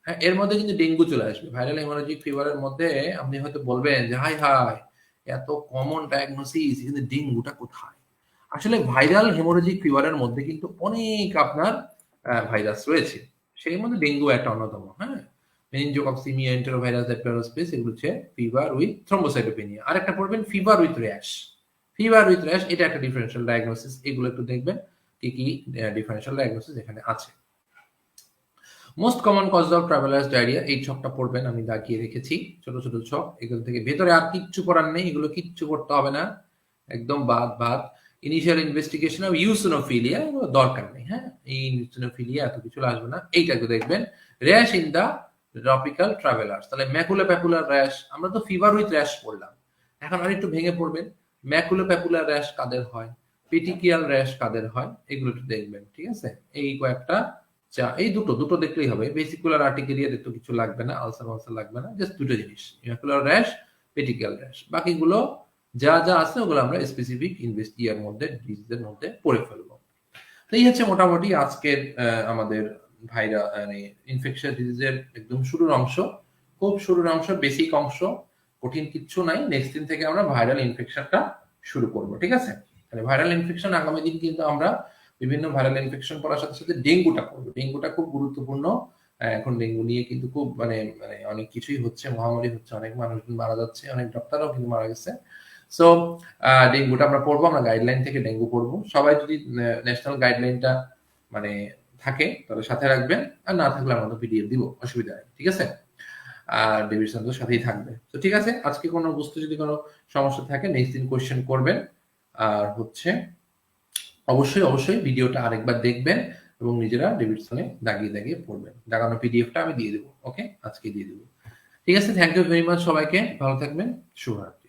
হ্যাঁ, এর মধ্যে কিন্তু ডেঙ্গু চলে আসবে। ভাইরাল হেমোরেজিক ফিভারের মধ্যে আপনি হয়তো বলবেন যে হাই হাই এত কমন ডায়াগনোসিস কিন্তু ডেঙ্গুটা কোথায়? আসলে ভাইরাল হেমোরেজিক ফিভারের মধ্যে কিন্তু অনেক আপনার ভাইরাস রয়েছে। সেই মধ্যে ডেঙ্গু একটা অন্যতম। হ্যাঁ, মেনিনজোকক্সিমিয়া, এন্টেরোভাইরাস, এপ্লারোস্পিস এগুলো হচ্ছে ফিভার উইথ থ্রম্বোসাইটোপেনিয়া। আরেকটা পড়বেন fever with rash. Fever with rash এটা একটা ডিফারেন্সিয়াল ডায়াগনোসিস। এগুলো একটু দেখবেন কি কি ডিফারেন্সিয়াল ডায়াগনোসিস এখানে আছে। Most common cause of travellers diarrhoea এই ছকটা পড়বেন, আমি দাগিয়ে রেখেছি ছোট ছোট ছক। এগুলো থেকে ভেতরে আর কিচ্ছু করার নেই, এগুলো কিচ্ছু করতে হবে না, একদম বাদ বাদ। ইনিশিয়াল ইনভেস্টিগেশন অফ ইউসিনোফিলিয়া এগুলো দরকার নেই। হ্যাঁ, এই ইউসিনোফিলিয়া এত কিছু আসবে না। এইটাকে দেখবেন rash in the tropical travellers. তাহলে ম্যাকুলো প্যাপুলার র্যাশ, আমরা তো ফিভার উইথ র্যাশ পড়লাম, এখন আর একটু ভেঙে পড়বেন ম্যাকুলো প্যাপুলার র্যাশ কাদের হয়, পেটিকিয়াল র্যাশ কাদের হয়, এগুলো একটু দেখবেন। ঠিক আছে, এই কয়েকটা এই দুটো দুটো দেখলেই হবে। ভেসিকুলার আর্টিকেরিয়া দেখতে কিছু লাগবে না, আলসার মালসার লাগবে না, জাস্ট দুটো জিনিস, ম্যাকুলার র্যাশ, পেটিক্যাল র্যাশ। বাকিগুলো যা যা আছে ওগুলো আমরা স্পেসিফিক ইনভেস্টিগার মধ্যে ডিজিজের মধ্যে পড়ে ফেলবো। তো এই হচ্ছে মোটামুটি আজকের আমাদের মানে ইনফেকশন ডিজিজের একদম শুরুর অংশ, খুব শুরুর অংশ, বেসিক অংশ, কঠিন কিচ্ছু নাই। নেক্সট দিন থেকে আমরা ভাইরাল ইনফেকশনটা শুরু করব। ঠিক আছে, তাহলে ভাইরাল ইনফেকশন আগামী দিন কিন্তু আমরা বিভিন্ন ভাইরাল ইনফেকশন পড়ার সাথে সাথে ডেঙ্গুটা করবো। ডেঙ্গুটা খুব গুরুত্বপূর্ণ। এখন ডেঙ্গু নিয়ে কিন্তু খুব মানে মানে অনেক কিছুই হচ্ছে, মহামারী হচ্ছে, অনেক মানুষ মারা যাচ্ছে, অনেক ডক্টরও কিন্তু মারা গেছে। সো ডেঙ্গুটা আমরা পড়বো, আমরা গাইডলাইন থেকে ডেঙ্গু পড়বো। সবাই যদি ন্যাশনাল গাইডলাইনটা মানে থাকে তাহলে সাথে রাখবেন, আর না থাকলে আমরা তো পিডিএফ দিব, অসুবিধা নেই। ঠিক আছে, আর ডিভিশন তো সাথেই থাকবে। তো ঠিক আছে, আজকে কোনো বুঝতে যদি কোনো সমস্যা থাকে নেক্সট দিন কোয়েশ্চেন করবেন। আর হচ্ছে অবশ্যই অবশ্যই ভিডিওটা আরেকবার দেখবেন এবং নিজেরা ডেভিডসনে দাগিয়ে দাগিয়ে পড়বেন। দাগানো পিডিএফটা আমি দিয়ে দেবো। ওকে, আজকে দিয়ে দেবো। ঠিক আছে, থ্যাংক ইউ ভেরি মাচ সবাইকে, ভালো থাকবেন, শুভরাত্রি।